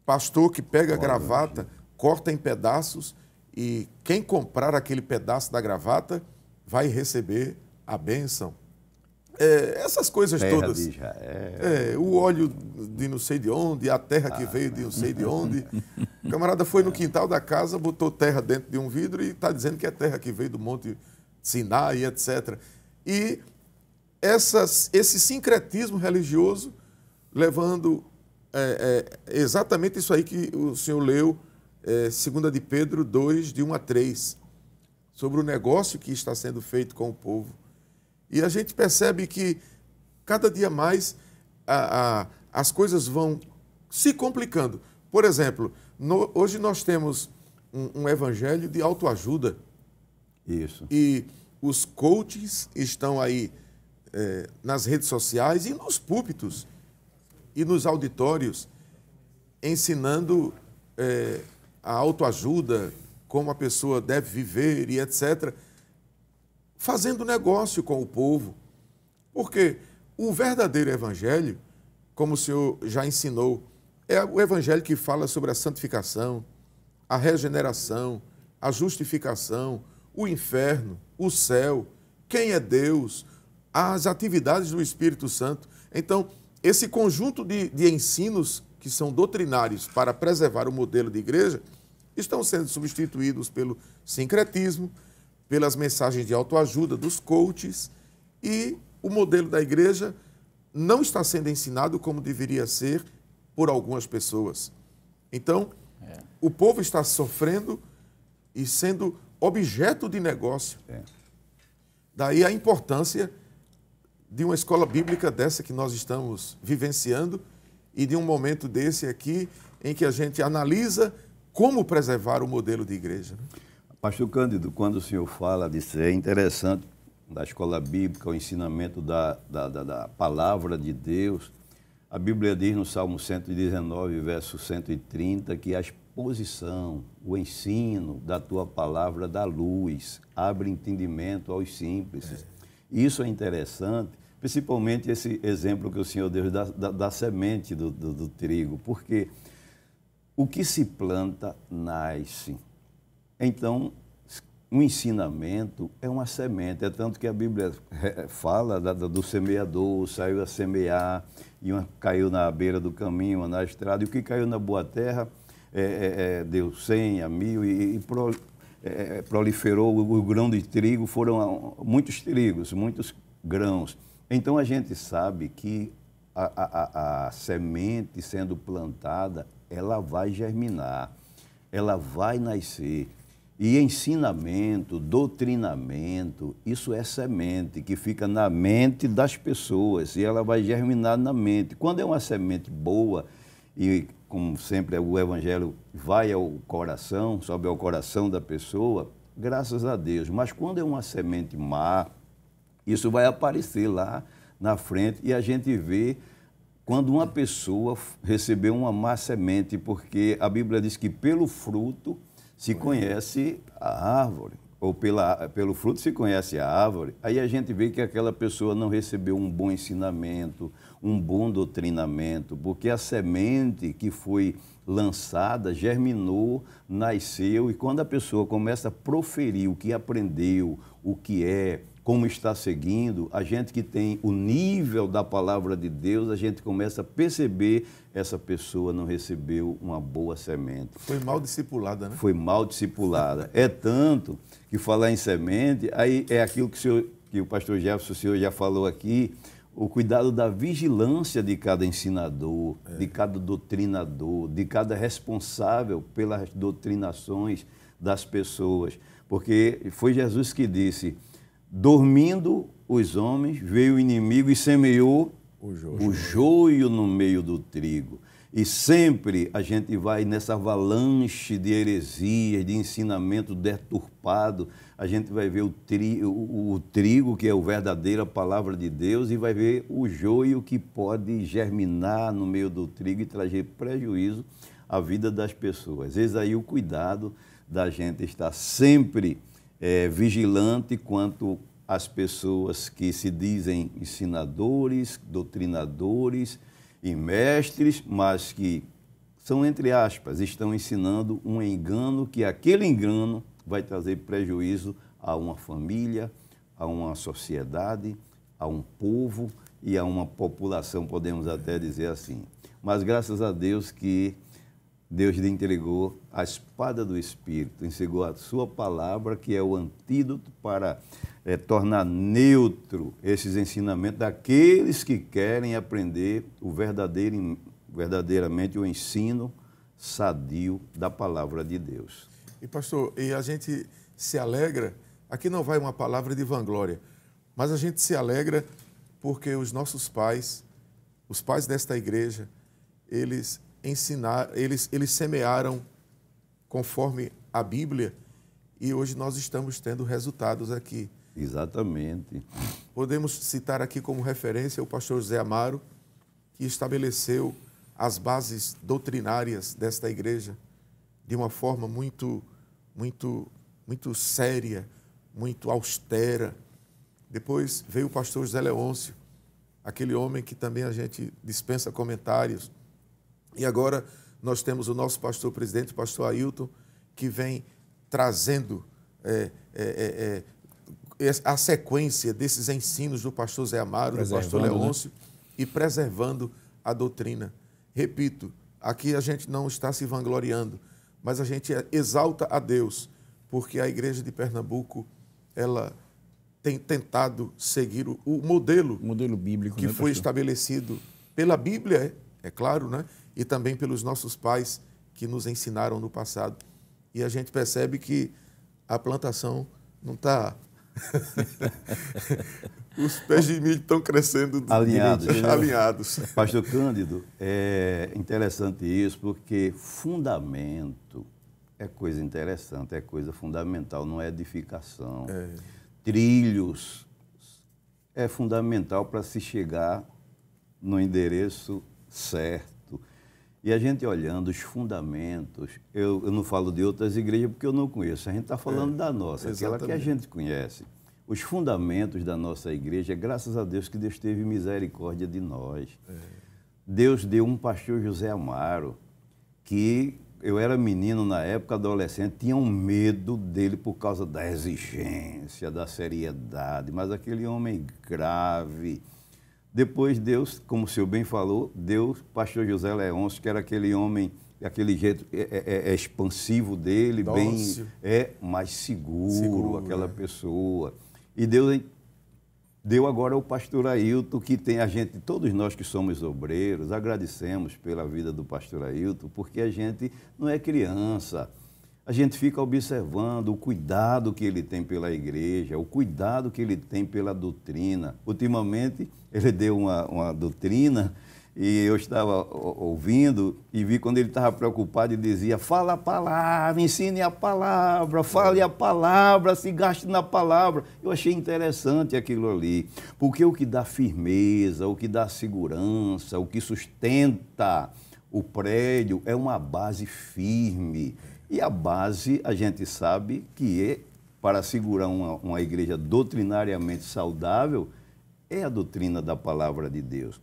pastor que pega a gravata, corta em pedaços e quem comprar aquele pedaço da gravata vai receber a bênção. Essas coisas terra todas. de Israel. O óleo de não sei de onde, a terra que veio de não sei de onde. O camarada foi no quintal da casa, botou terra dentro de um vidro e está dizendo que é terra que veio do Monte Sinai, etc. E esse sincretismo religioso levando exatamente isso aí que o senhor leu, 2 de Pedro 2, de 1 a 3, sobre o negócio que está sendo feito com o povo. E a gente percebe que cada dia mais as coisas vão se complicando. Por exemplo, hoje nós temos um evangelho de autoajuda. Isso. E os coaches estão aí nas redes sociais e nos púlpitos e nos auditórios ensinando a autoajuda, como a pessoa deve viver e etc., fazendo negócio com o povo. Porque o verdadeiro evangelho, como o senhor já ensinou, é o evangelho que fala sobre a santificação, a regeneração, a justificação, o inferno, o céu, quem é Deus, as atividades do Espírito Santo. Então, esse conjunto de ensinos que são doutrinários para preservar o modelo de igreja estão sendo substituídos pelo sincretismo, pelas mensagens de autoajuda dos coaches, e o modelo da igreja não está sendo ensinado como deveria ser por algumas pessoas. Então, o povo está sofrendo e sendo objeto de negócio. Daí a importância de uma escola bíblica dessa que nós estamos vivenciando e de um momento desse aqui em que a gente analisa como preservar o modelo de igreja. Pastor Cândido, quando o senhor fala disso, é interessante, da escola bíblica, o ensinamento da palavra de Deus. A Bíblia diz no Salmo 119, verso 130, que a exposição, o ensino da tua palavra dá luz, abre entendimento aos simples. Isso é interessante, principalmente esse exemplo que o senhor deu da semente do trigo, porque o que se planta, nasce. Então, um ensinamento é uma semente, é tanto que a Bíblia fala do semeador, saiu a semear, e uma caiu na beira do caminho, uma na estrada, e o que caiu na boa terra deu 100, a 1000, e proliferou o grão de trigo, foram muitos trigos, muitos grãos. Então a gente sabe que a semente sendo plantada, ela vai germinar, ela vai nascer. E ensinamento, doutrinamento, isso é semente que fica na mente das pessoas e ela vai germinar na mente. Quando é uma semente boa, e como sempre o evangelho vai ao coração, sobe ao coração da pessoa, graças a Deus. Mas quando é uma semente má, isso vai aparecer lá na frente e a gente vê quando uma pessoa recebeu uma má semente, porque a Bíblia diz que pelo fruto se conhece a árvore, ou pelo fruto se conhece a árvore. Aí a gente vê que aquela pessoa não recebeu um bom ensinamento, um bom doutrinamento, porque a semente que foi lançada, germinou, nasceu, e quando a pessoa começa a proferir o que aprendeu, o que é, como está seguindo, a gente que tem o nível da palavra de Deus, a gente começa a perceber essa pessoa não recebeu uma boa semente. Foi mal discipulada, né? Foi mal discipulada. É tanto que falar em semente, aí é aquilo que o pastor Jefferson, o senhor já falou aqui, o cuidado da vigilância de cada ensinador, de cada doutrinador, de cada responsável pelas doutrinações das pessoas. Porque foi Jesus que disse: dormindo os homens, veio o inimigo e semeou o joio no meio do trigo. E sempre a gente vai nessa avalanche de heresias, de ensinamento deturpado, a gente vai ver o trigo, que é a verdadeira palavra de Deus, e vai ver o joio que pode germinar no meio do trigo e trazer prejuízo à vida das pessoas. Eis aí o cuidado da gente estar sempre vigilante quanto às pessoas que se dizem ensinadores, doutrinadores e mestres, mas que são, entre aspas, estão ensinando um engano que aquele engano vai trazer prejuízo a uma família, a uma sociedade, a um povo e a uma população, podemos até dizer assim. Mas graças a Deus que Deus lhe entregou a espada do Espírito, entregou a sua palavra, que é o antídoto para tornar neutro esses ensinamentos daqueles que querem aprender verdadeiramente o ensino sadio da palavra de Deus. E pastor, e a gente se alegra, aqui não vai uma palavra de vanglória, mas a gente se alegra porque os nossos pais, os pais desta igreja, eles semearam conforme a Bíblia e hoje nós estamos tendo resultados aqui. Exatamente. Podemos citar aqui como referência o pastor José Amaro, que estabeleceu as bases doutrinárias desta igreja de uma forma muito séria, muito austera. Depois veio o pastor José Leôncio, aquele homem que também a gente dispensa comentários. E agora nós temos o nosso pastor presidente, o pastor Ailton, que vem trazendo a sequência desses ensinos do pastor Zé Amaro, do pastor Leôncio, e preservando a doutrina. Repito, aqui a gente não está se vangloriando, mas a gente exalta a Deus, porque a igreja de Pernambuco, ela tem tentado seguir o modelo bíblico que foi estabelecido pela Bíblia, é claro, né? E também pelos nossos pais que nos ensinaram no passado. E a gente percebe que a plantação não está... Os pés de milho estão crescendo alinhados. Pastor Cândido, é interessante isso, porque fundamento é coisa interessante, é coisa fundamental, não é edificação. Trilhos é fundamental para se chegar no endereço certo. E a gente olhando os fundamentos, eu não falo de outras igrejas porque eu não conheço, a gente está falando da nossa, aquela que a gente conhece. Os fundamentos da nossa igreja, graças a Deus que Deus teve misericórdia de nós. Deus deu um pastor José Amaro, que eu era menino na época, adolescente, tinha um medo dele por causa da exigência, da seriedade, mas aquele homem grave. Depois Deus, como o senhor bem falou, Deus, pastor José Leôncio, que era aquele homem, aquele jeito expansivo dele, Dócil. bem mais seguro aquela pessoa. E Deus deu agora o pastor Ailton, que tem a gente, todos nós que somos obreiros, agradecemos pela vida do pastor Ailton, porque a gente não é criança. A gente fica observando o cuidado que ele tem pela igreja, o cuidado que ele tem pela doutrina. Ultimamente, ele deu uma doutrina e eu estava ouvindo e vi quando ele estava preocupado e dizia: fala a palavra, ensine a palavra, fale a palavra, se gaste na palavra. Eu achei interessante aquilo ali, porque o que dá firmeza, o que dá segurança, o que sustenta o prédio é uma base firme. E a base, a gente sabe que para segurar uma igreja doutrinariamente saudável, é a doutrina da palavra de Deus.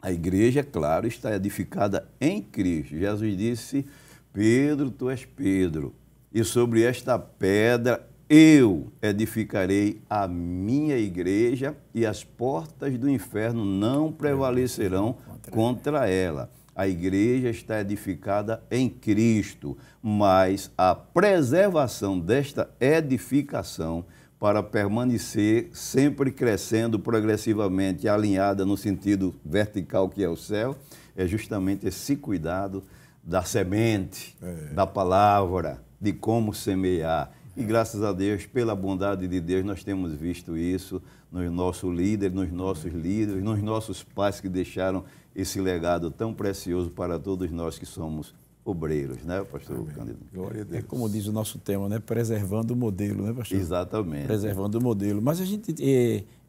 A igreja, claro, está edificada em Cristo. Jesus disse: Pedro, tu és Pedro, e sobre esta pedra eu edificarei a minha igreja e as portas do inferno não prevalecerão contra ela. A igreja está edificada em Cristo, mas a preservação desta edificação para permanecer sempre crescendo progressivamente, alinhada no sentido vertical que é o céu, é justamente esse cuidado da semente, da palavra, de como semear. E graças a Deus, pela bondade de Deus, nós temos visto isso no nosso líder, nos nossos líderes, nos nossos pais que deixaram esse legado tão precioso para todos nós que somos obreiros, né, pastor Cândido? Glória a Deus. É como diz o nosso tema, né? Preservando o modelo, né, pastor? Exatamente. Preservando o modelo. Mas a gente,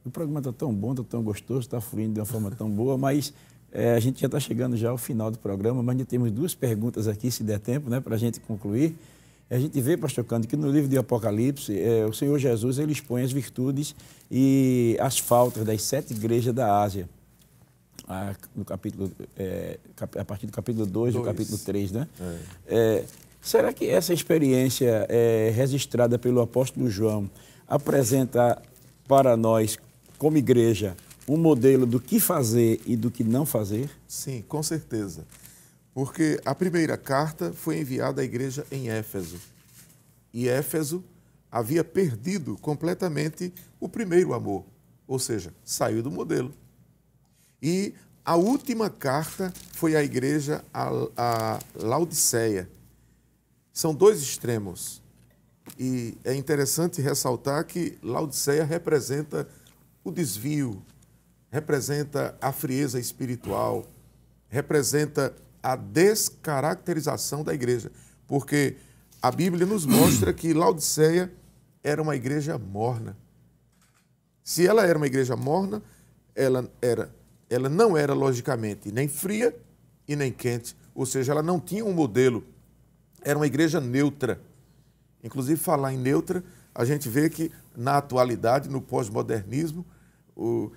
o programa está tão bom, está tão gostoso, está fluindo de uma forma tão boa, mas a gente já está chegando já ao final do programa, mas ainda temos duas perguntas aqui, se der tempo, né, para a gente concluir. A gente vê, pastor Cândido, que no livro de Apocalipse, o Senhor Jesus ele expõe as virtudes e as faltas das 7 igrejas da Ásia. no capítulo, a partir do capítulo 2 e do capítulo 3, né? Será que essa experiência registrada pelo apóstolo João apresenta para nós, como igreja, um modelo do que fazer e do que não fazer? Sim, com certeza. Porque a primeira carta foi enviada à igreja em Éfeso. E Éfeso havia perdido completamente o primeiro amor, ou seja, saiu do modelo. E a última carta foi à igreja a Laodiceia. São dois extremos. E é interessante ressaltar que Laodiceia representa o desvio, representa a frieza espiritual, representa a descaracterização da igreja. Porque a Bíblia nos mostra que Laodiceia era uma igreja morna. Se ela era uma igreja morna, ela não era, logicamente, nem fria e nem quente. Ou seja, ela não tinha um modelo. Era uma igreja neutra. Inclusive, falar em neutra, a gente vê que, na atualidade, no pós-modernismo,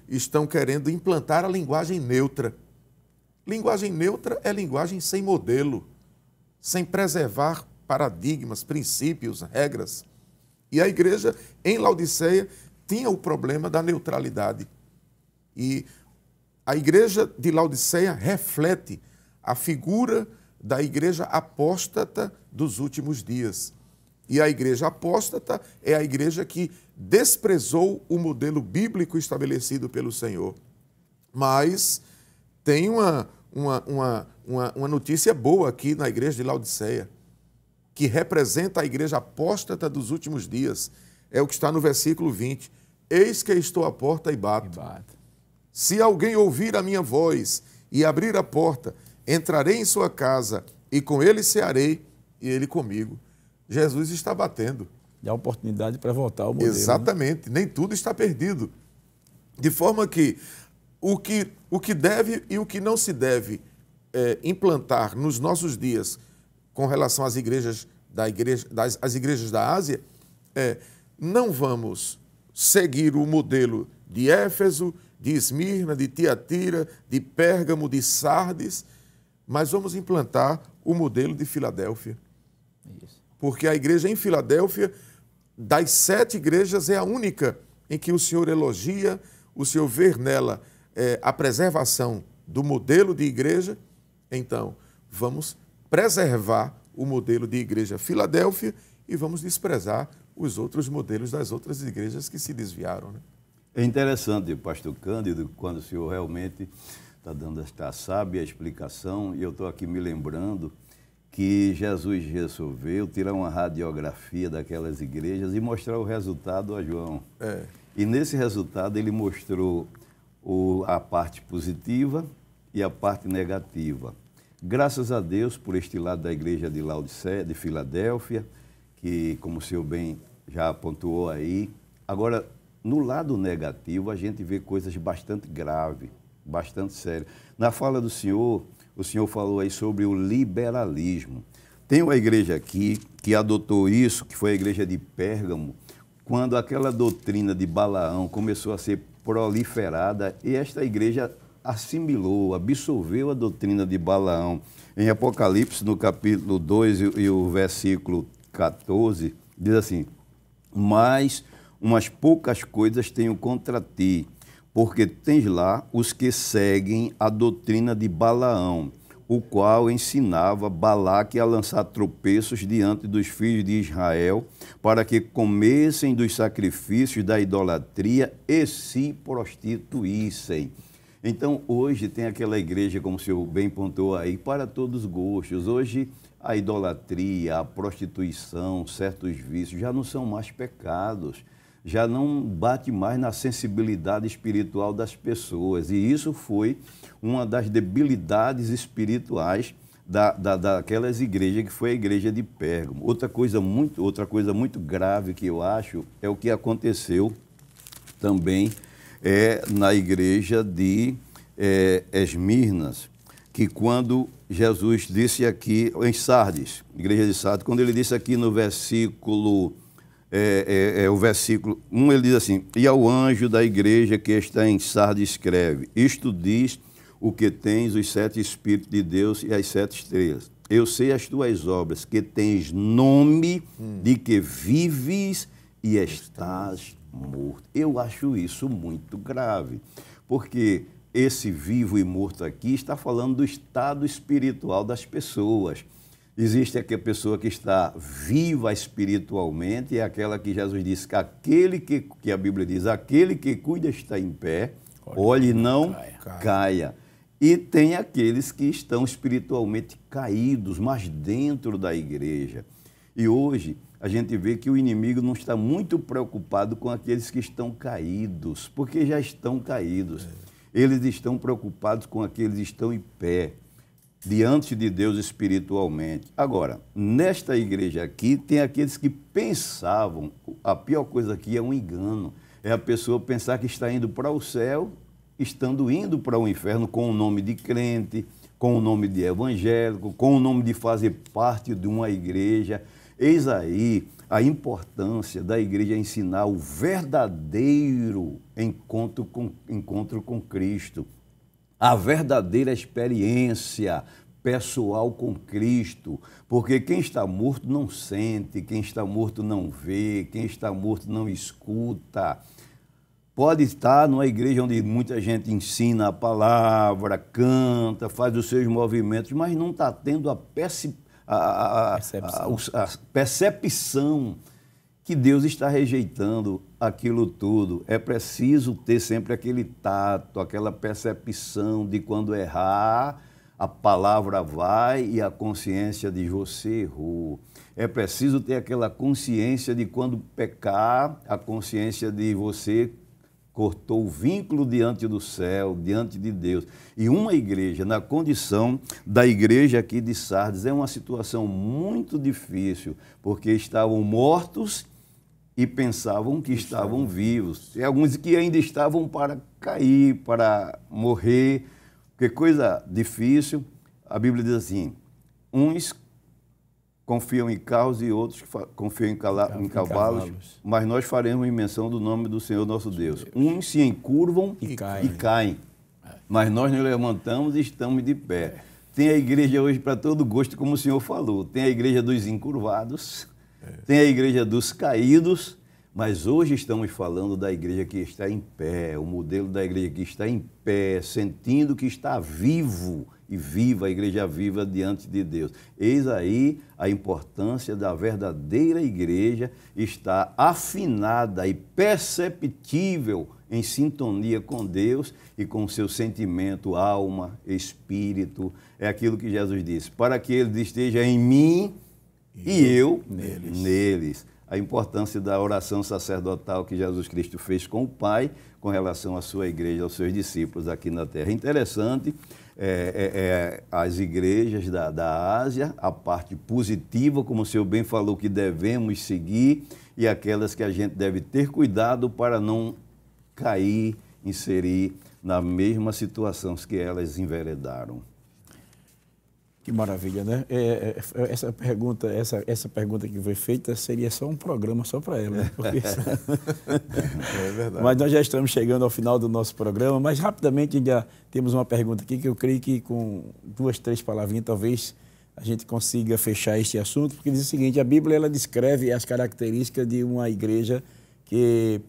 estão querendo implantar a linguagem neutra. Linguagem neutra é linguagem sem modelo, sem preservar paradigmas, princípios, regras. E a igreja, em Laodiceia, tinha o problema da neutralidade. E a igreja de Laodiceia reflete a figura da igreja apóstata dos últimos dias. E a igreja apóstata é a igreja que desprezou o modelo bíblico estabelecido pelo Senhor. Mas tem uma notícia boa aqui na igreja de Laodiceia, que representa a igreja apóstata dos últimos dias. É o que está no versículo 20. Eis que estou à porta e bato. Se alguém ouvir a minha voz e abrir a porta, entrarei em sua casa e com ele cearei e ele comigo. Jesus está batendo. Dá oportunidade para voltar ao modelo. Exatamente. Né? Nem tudo está perdido. De forma que o que deve e o que não se deve implantar nos nossos dias com relação às igrejas às igrejas da Ásia, não vamos seguir o modelo de Éfeso, de Esmirna, de Tiatira, de Pérgamo, de Sardes, mas vamos implantar o modelo de Filadélfia. Isso. Porque a igreja em Filadélfia, das 7 igrejas, é a única em que o Senhor elogia, o Senhor vê nela a preservação do modelo de igreja. Então, vamos preservar o modelo de igreja Filadélfia e vamos desprezar os outros modelos das outras igrejas que se desviaram. Né? É interessante, pastor Cândido, quando o senhor realmente está dando esta sábia explicação, e eu estou aqui me lembrando que Jesus resolveu tirar uma radiografia daquelas igrejas e mostrar o resultado a João. E nesse resultado ele mostrou a parte positiva e a parte negativa. Graças a Deus por este lado da igreja de Laodiceia, de Filadélfia, que, como o senhor bem já pontuou aí. Agora, no lado negativo, a gente vê coisas bastante graves, bastante sérias. Na fala do senhor, o senhor falou aí sobre o liberalismo. Tem uma igreja aqui que adotou isso, que foi a igreja de Pérgamo, quando aquela doutrina de Balaão começou a ser proliferada, e esta igreja assimilou, absorveu a doutrina de Balaão. Em Apocalipse, no capítulo 2 e o versículo 14, diz assim: mas umas poucas coisas tenho contra ti, porque tens lá os que seguem a doutrina de Balaão, o qual ensinava Balaque a lançar tropeços diante dos filhos de Israel, para que comessem dos sacrifícios da idolatria e se prostituíssem. Então, hoje tem aquela igreja, como o senhor bem pontuou aí, para todos os gostos. Hoje, a idolatria, a prostituição, certos vícios já não são mais pecados, já não bate mais na sensibilidade espiritual das pessoas. E isso foi uma das debilidades espirituais daquelas igrejas, que foi a igreja de Pérgamo. Outra coisa muito grave que eu acho é o que aconteceu também na igreja de Esmirnas, que quando Jesus disse aqui, em Sardes, igreja de Sardes, quando ele disse aqui no versículo, o versículo 1, ele diz assim: e ao anjo da igreja que está em Sardes escreve, isto diz o que tens, os 7 Espíritos de Deus e as 7 estrelas. Eu sei as tuas obras, que tens nome de que vives e estás morto. Eu acho isso muito grave, porque esse vivo e morto aqui está falando do estado espiritual das pessoas. Existe aquela pessoa que está viva espiritualmente, é aquela que Jesus disse que aquele que a Bíblia diz, aquele que cuida está em pé, olhe e não caia. E tem aqueles que estão espiritualmente caídos, mas dentro da igreja. E hoje a gente vê que o inimigo não está muito preocupado com aqueles que estão caídos, porque já estão caídos. Eles estão preocupados com aqueles que estão em pé, diante de Deus espiritualmente. Agora, nesta igreja aqui, tem aqueles que pensavam, a pior coisa aqui é um engano, é a pessoa pensar que está indo para o céu, estando indo para o inferno com o nome de crente, com o nome de evangélico, com o nome de fazer parte de uma igreja. Eis aí a importância da igreja ensinar o verdadeiro encontro com Cristo, a verdadeira experiência pessoal com Cristo, porque quem está morto não sente, quem está morto não vê, quem está morto não escuta. Pode estar numa igreja onde muita gente ensina a palavra, canta, faz os seus movimentos, mas não está tendo a percepção que Deus está rejeitando aquilo tudo. É preciso ter sempre aquele tato, aquela percepção de quando errar, a palavra vai e a consciência diz, você errou. É preciso ter aquela consciência de quando pecar, a consciência de você cortou o vínculo diante do céu, diante de Deus. E uma igreja, na condição da igreja aqui de Sardes, é uma situação muito difícil, porque estavam mortos e pensavam que estavam vivos. E alguns que ainda estavam para cair, para morrer. Que coisa difícil. A Bíblia diz assim, uns confiam em carros e outros confiam em cavalos, mas nós faremos menção do nome do Senhor nosso Deus. Uns se encurvam e caem, mas nós nos levantamos e estamos de pé. Tem a igreja hoje para todo gosto, como o senhor falou. Tem a igreja dos encurvados, tem a igreja dos caídos, mas hoje estamos falando da igreja que está em pé, o modelo da igreja que está em pé, sentindo que está vivo e viva, a igreja viva diante de Deus. Eis aí a importância da verdadeira igreja estar afinada e perceptível em sintonia com Deus e com o seu sentimento, alma, espírito. É aquilo que Jesus disse, para que eles estejam em mim e eu neles. A importância da oração sacerdotal que Jesus Cristo fez com o Pai com relação à sua igreja, aos seus discípulos aqui na terra. Interessante, as igrejas da Ásia, a parte positiva, como o senhor bem falou, que devemos seguir, e aquelas que a gente deve ter cuidado para não cair, inserir na mesma situação que elas enveredaram. Que maravilha, né? Essa pergunta que foi feita seria só um programa só para ela. Né? Porque... É verdade. Mas nós já estamos chegando ao final do nosso programa, mas rapidamente já temos uma pergunta aqui que eu creio que com 2, 3 palavrinhas talvez a gente consiga fechar este assunto, porque diz o seguinte, a Bíblia ela descreve as características de uma igreja que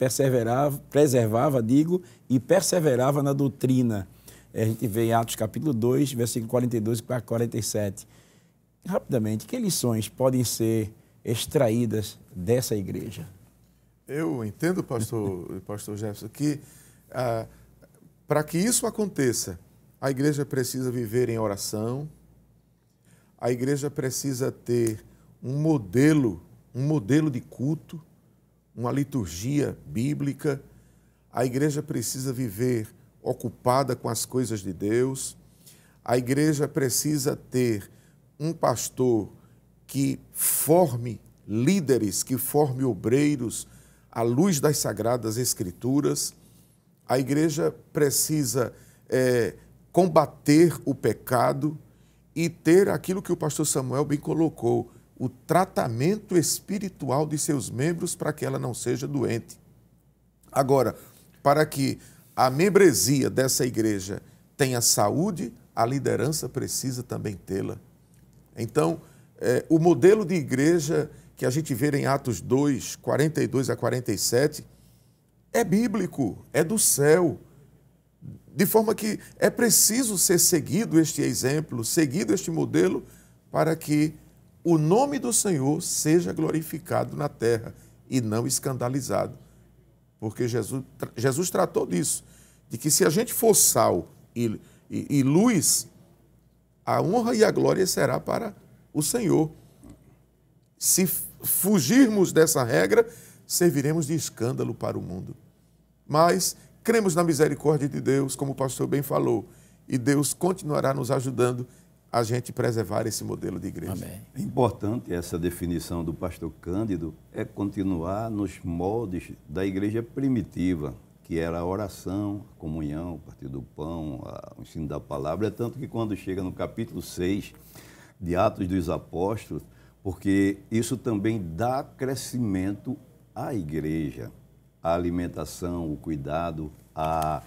preservava e perseverava na doutrina. A gente vê em Atos capítulo 2, versículo 42 a 47. Rapidamente, que lições podem ser extraídas dessa igreja? Eu entendo, pastor Jefferson, que para que isso aconteça, a igreja precisa viver em oração, a igreja precisa ter um modelo de culto, uma liturgia bíblica, a igreja precisa viver ocupada com as coisas de Deus, a igreja precisa ter um pastor que forme líderes, que forme obreiros à luz das Sagradas Escrituras, a igreja precisa combater o pecado e ter aquilo que o pastor Samuel bem colocou, o tratamento espiritual de seus membros para que ela não seja doente. Agora, para que a membresia dessa igreja tenha saúde, a liderança precisa também tê-la. Então, o modelo de igreja que a gente vê em Atos 2, 42 a 47, é bíblico, é do céu. De forma que é preciso ser seguido este exemplo, seguido este modelo, para que o nome do Senhor seja glorificado na terra e não escandalizado. Porque Jesus tratou disso, de que se a gente for sal e luz, a honra e a glória será para o Senhor. Se fugirmos dessa regra, serviremos de escândalo para o mundo. Mas cremos na misericórdia de Deus, como o pastor bem falou, e Deus continuará nos ajudando a gente preservar esse modelo de igreja. Amém. É importante essa definição do pastor Cândido, é continuar nos moldes da igreja primitiva, que era a oração, a comunhão, o partir do pão, o ensino da palavra. É tanto que quando chega no capítulo 6 de Atos dos Apóstolos, porque isso também dá crescimento à igreja, a alimentação, o cuidado, a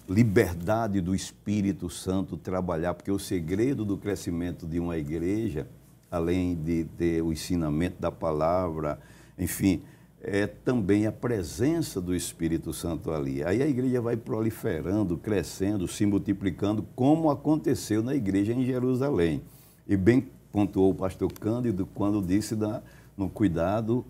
liberdade do Espírito Santo trabalhar, porque o segredo do crescimento de uma igreja, além de ter o ensinamento da palavra, enfim, é também a presença do Espírito Santo ali. Aí a igreja vai proliferando, crescendo, se multiplicando, como aconteceu na igreja em Jerusalém. E bem pontuou o pastor Cândido quando disse no cuidado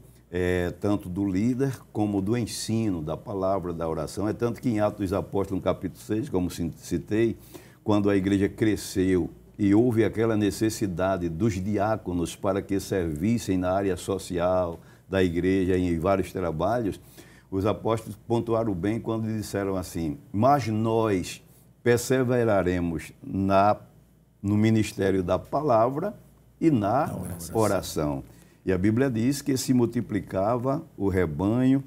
tanto do líder como do ensino, da palavra, da oração. É tanto que em Atos dos Apóstolos, no capítulo 6, como citei, quando a igreja cresceu e houve aquela necessidade dos diáconos para que servissem na área social da igreja em vários trabalhos, os apóstolos pontuaram bem quando disseram assim: mas nós perseveraremos no ministério da palavra e na oração. E a Bíblia diz que se multiplicava o rebanho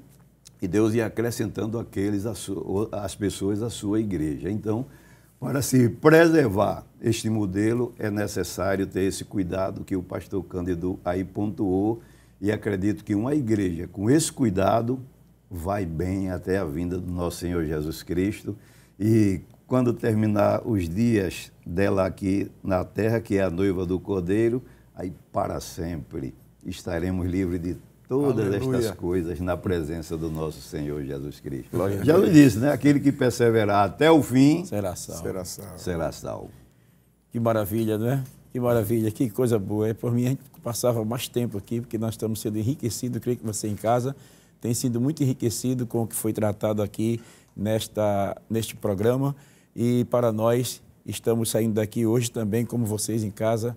e Deus ia acrescentando as pessoas à sua igreja. Então, para se preservar este modelo, é necessário ter esse cuidado que o pastor Cândido aí pontuou, e acredito que uma igreja com esse cuidado vai bem até a vinda do nosso Senhor Jesus Cristo. E quando terminar os dias dela aqui na terra, que é a noiva do Cordeiro, aí para sempre estaremos livres de todas estas coisas na presença do nosso Senhor Jesus Cristo. Jesus disse, né? Aquele que perseverar até o fim será salvo. Será salvo. Que maravilha, não é? Que maravilha, que coisa boa. Por mim, a gente passava mais tempo aqui, porque nós estamos sendo enriquecidos. Eu creio que você em casa tem sido muito enriquecido com o que foi tratado aqui neste programa. E para nós, estamos saindo daqui hoje também, como vocês em casa,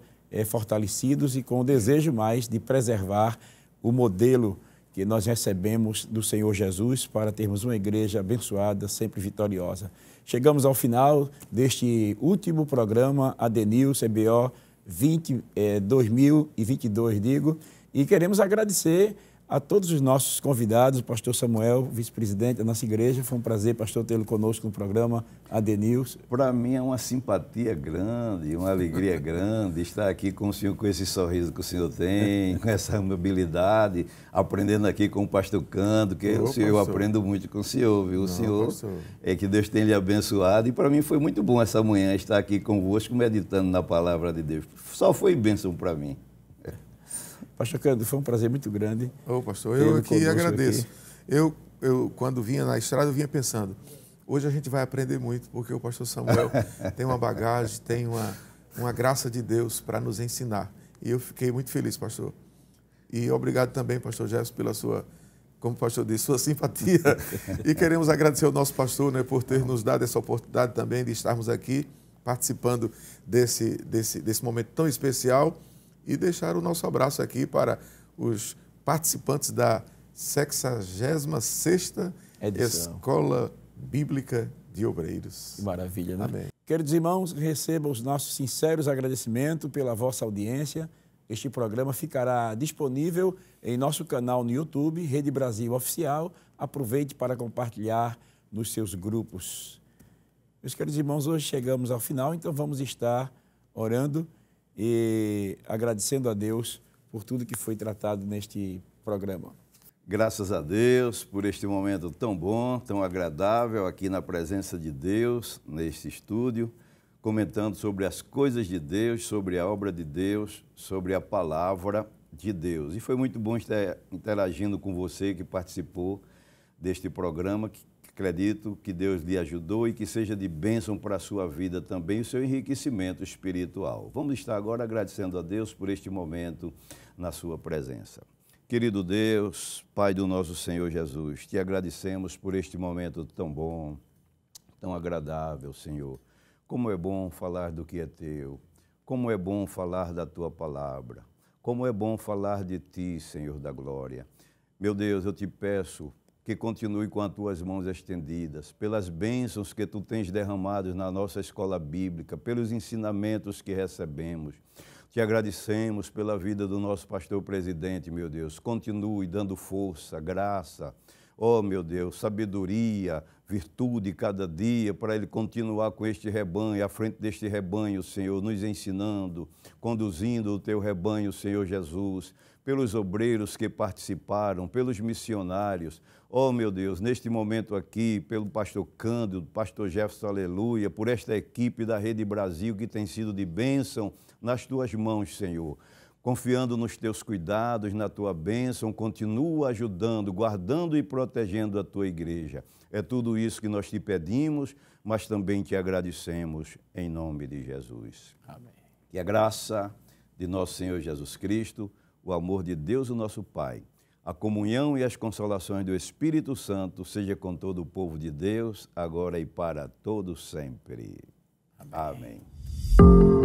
fortalecidos e com o desejo mais de preservar o modelo que nós recebemos do Senhor Jesus para termos uma igreja abençoada, sempre vitoriosa. Chegamos ao final deste último programa ADNews EBO 2022, e queremos agradecer a todos os nossos convidados, o pastor Samuel, vice-presidente da nossa igreja. Foi um prazer, pastor, tê-lo conosco no programa ADNews. Para mim é uma simpatia grande, uma alegria grande estar aqui com o senhor, com esse sorriso que o senhor tem, com essa amabilidade, aprendendo aqui com o pastor Cândido, que eu aprendo muito com o senhor, viu? O senhor, que Deus tenha lhe abençoado. E para mim foi muito bom essa manhã estar aqui convosco, meditando na palavra de Deus. Só foi bênção para mim. Pastor Cândido, foi um prazer muito grande. Pastor, eu aqui agradeço. Eu, quando vinha na estrada, eu vinha pensando, hoje a gente vai aprender muito, porque o pastor Samuel tem uma bagagem, tem uma graça de Deus para nos ensinar. E eu fiquei muito feliz, pastor. E obrigado também, pastor Jefferson, pela sua, como o pastor disse, sua simpatia. E queremos agradecer ao nosso pastor, né, por ter nos dado essa oportunidade também de estarmos aqui, participando desse momento tão especial. E deixar o nosso abraço aqui para os participantes da 66ª Escola Bíblica de Obreiros. Que maravilha, né? Amém. Queridos irmãos, recebam os nossos sinceros agradecimentos pela vossa audiência. Este programa ficará disponível em nosso canal no YouTube, Rede Brasil Oficial. Aproveite para compartilhar nos seus grupos. Meus queridos irmãos, hoje chegamos ao final, então vamos estar orando e agradecendo a Deus por tudo que foi tratado neste programa. Graças a Deus por este momento tão bom, tão agradável aqui na presença de Deus, neste estúdio, comentando sobre as coisas de Deus, sobre a obra de Deus, sobre a palavra de Deus. E foi muito bom estar interagindo com você que participou deste programa, que acredito que Deus lhe ajudou e que seja de bênção para a sua vida também, o seu enriquecimento espiritual. Vamos estar agora agradecendo a Deus por este momento na sua presença. Querido Deus, Pai do nosso Senhor Jesus, te agradecemos por este momento tão bom, tão agradável, Senhor. Como é bom falar do que é teu, como é bom falar da tua palavra, como é bom falar de ti, Senhor da glória. Meu Deus, eu te peço que continue com as tuas mãos estendidas, pelas bênçãos que tu tens derramado na nossa escola bíblica, pelos ensinamentos que recebemos. Te agradecemos pela vida do nosso pastor presidente, meu Deus. Continue dando força, graça, meu Deus, sabedoria, virtude cada dia para ele continuar com este rebanho, à frente deste rebanho, Senhor, nos ensinando, conduzindo o teu rebanho, Senhor Jesus, pelos obreiros que participaram, pelos missionários. Meu Deus, neste momento aqui, pelo pastor Cândido, pastor Jefferson, aleluia, por esta equipe da Rede Brasil que tem sido de bênção nas tuas mãos, Senhor. Confiando nos teus cuidados, na tua bênção, continua ajudando, guardando e protegendo a tua igreja. É tudo isso que nós te pedimos, mas também te agradecemos em nome de Jesus. Amém. Que a graça de nosso Senhor Jesus Cristo, o amor de Deus, o nosso Pai, a comunhão e as consolações do Espírito Santo seja com todo o povo de Deus, agora e para todos sempre. Amém. Amém.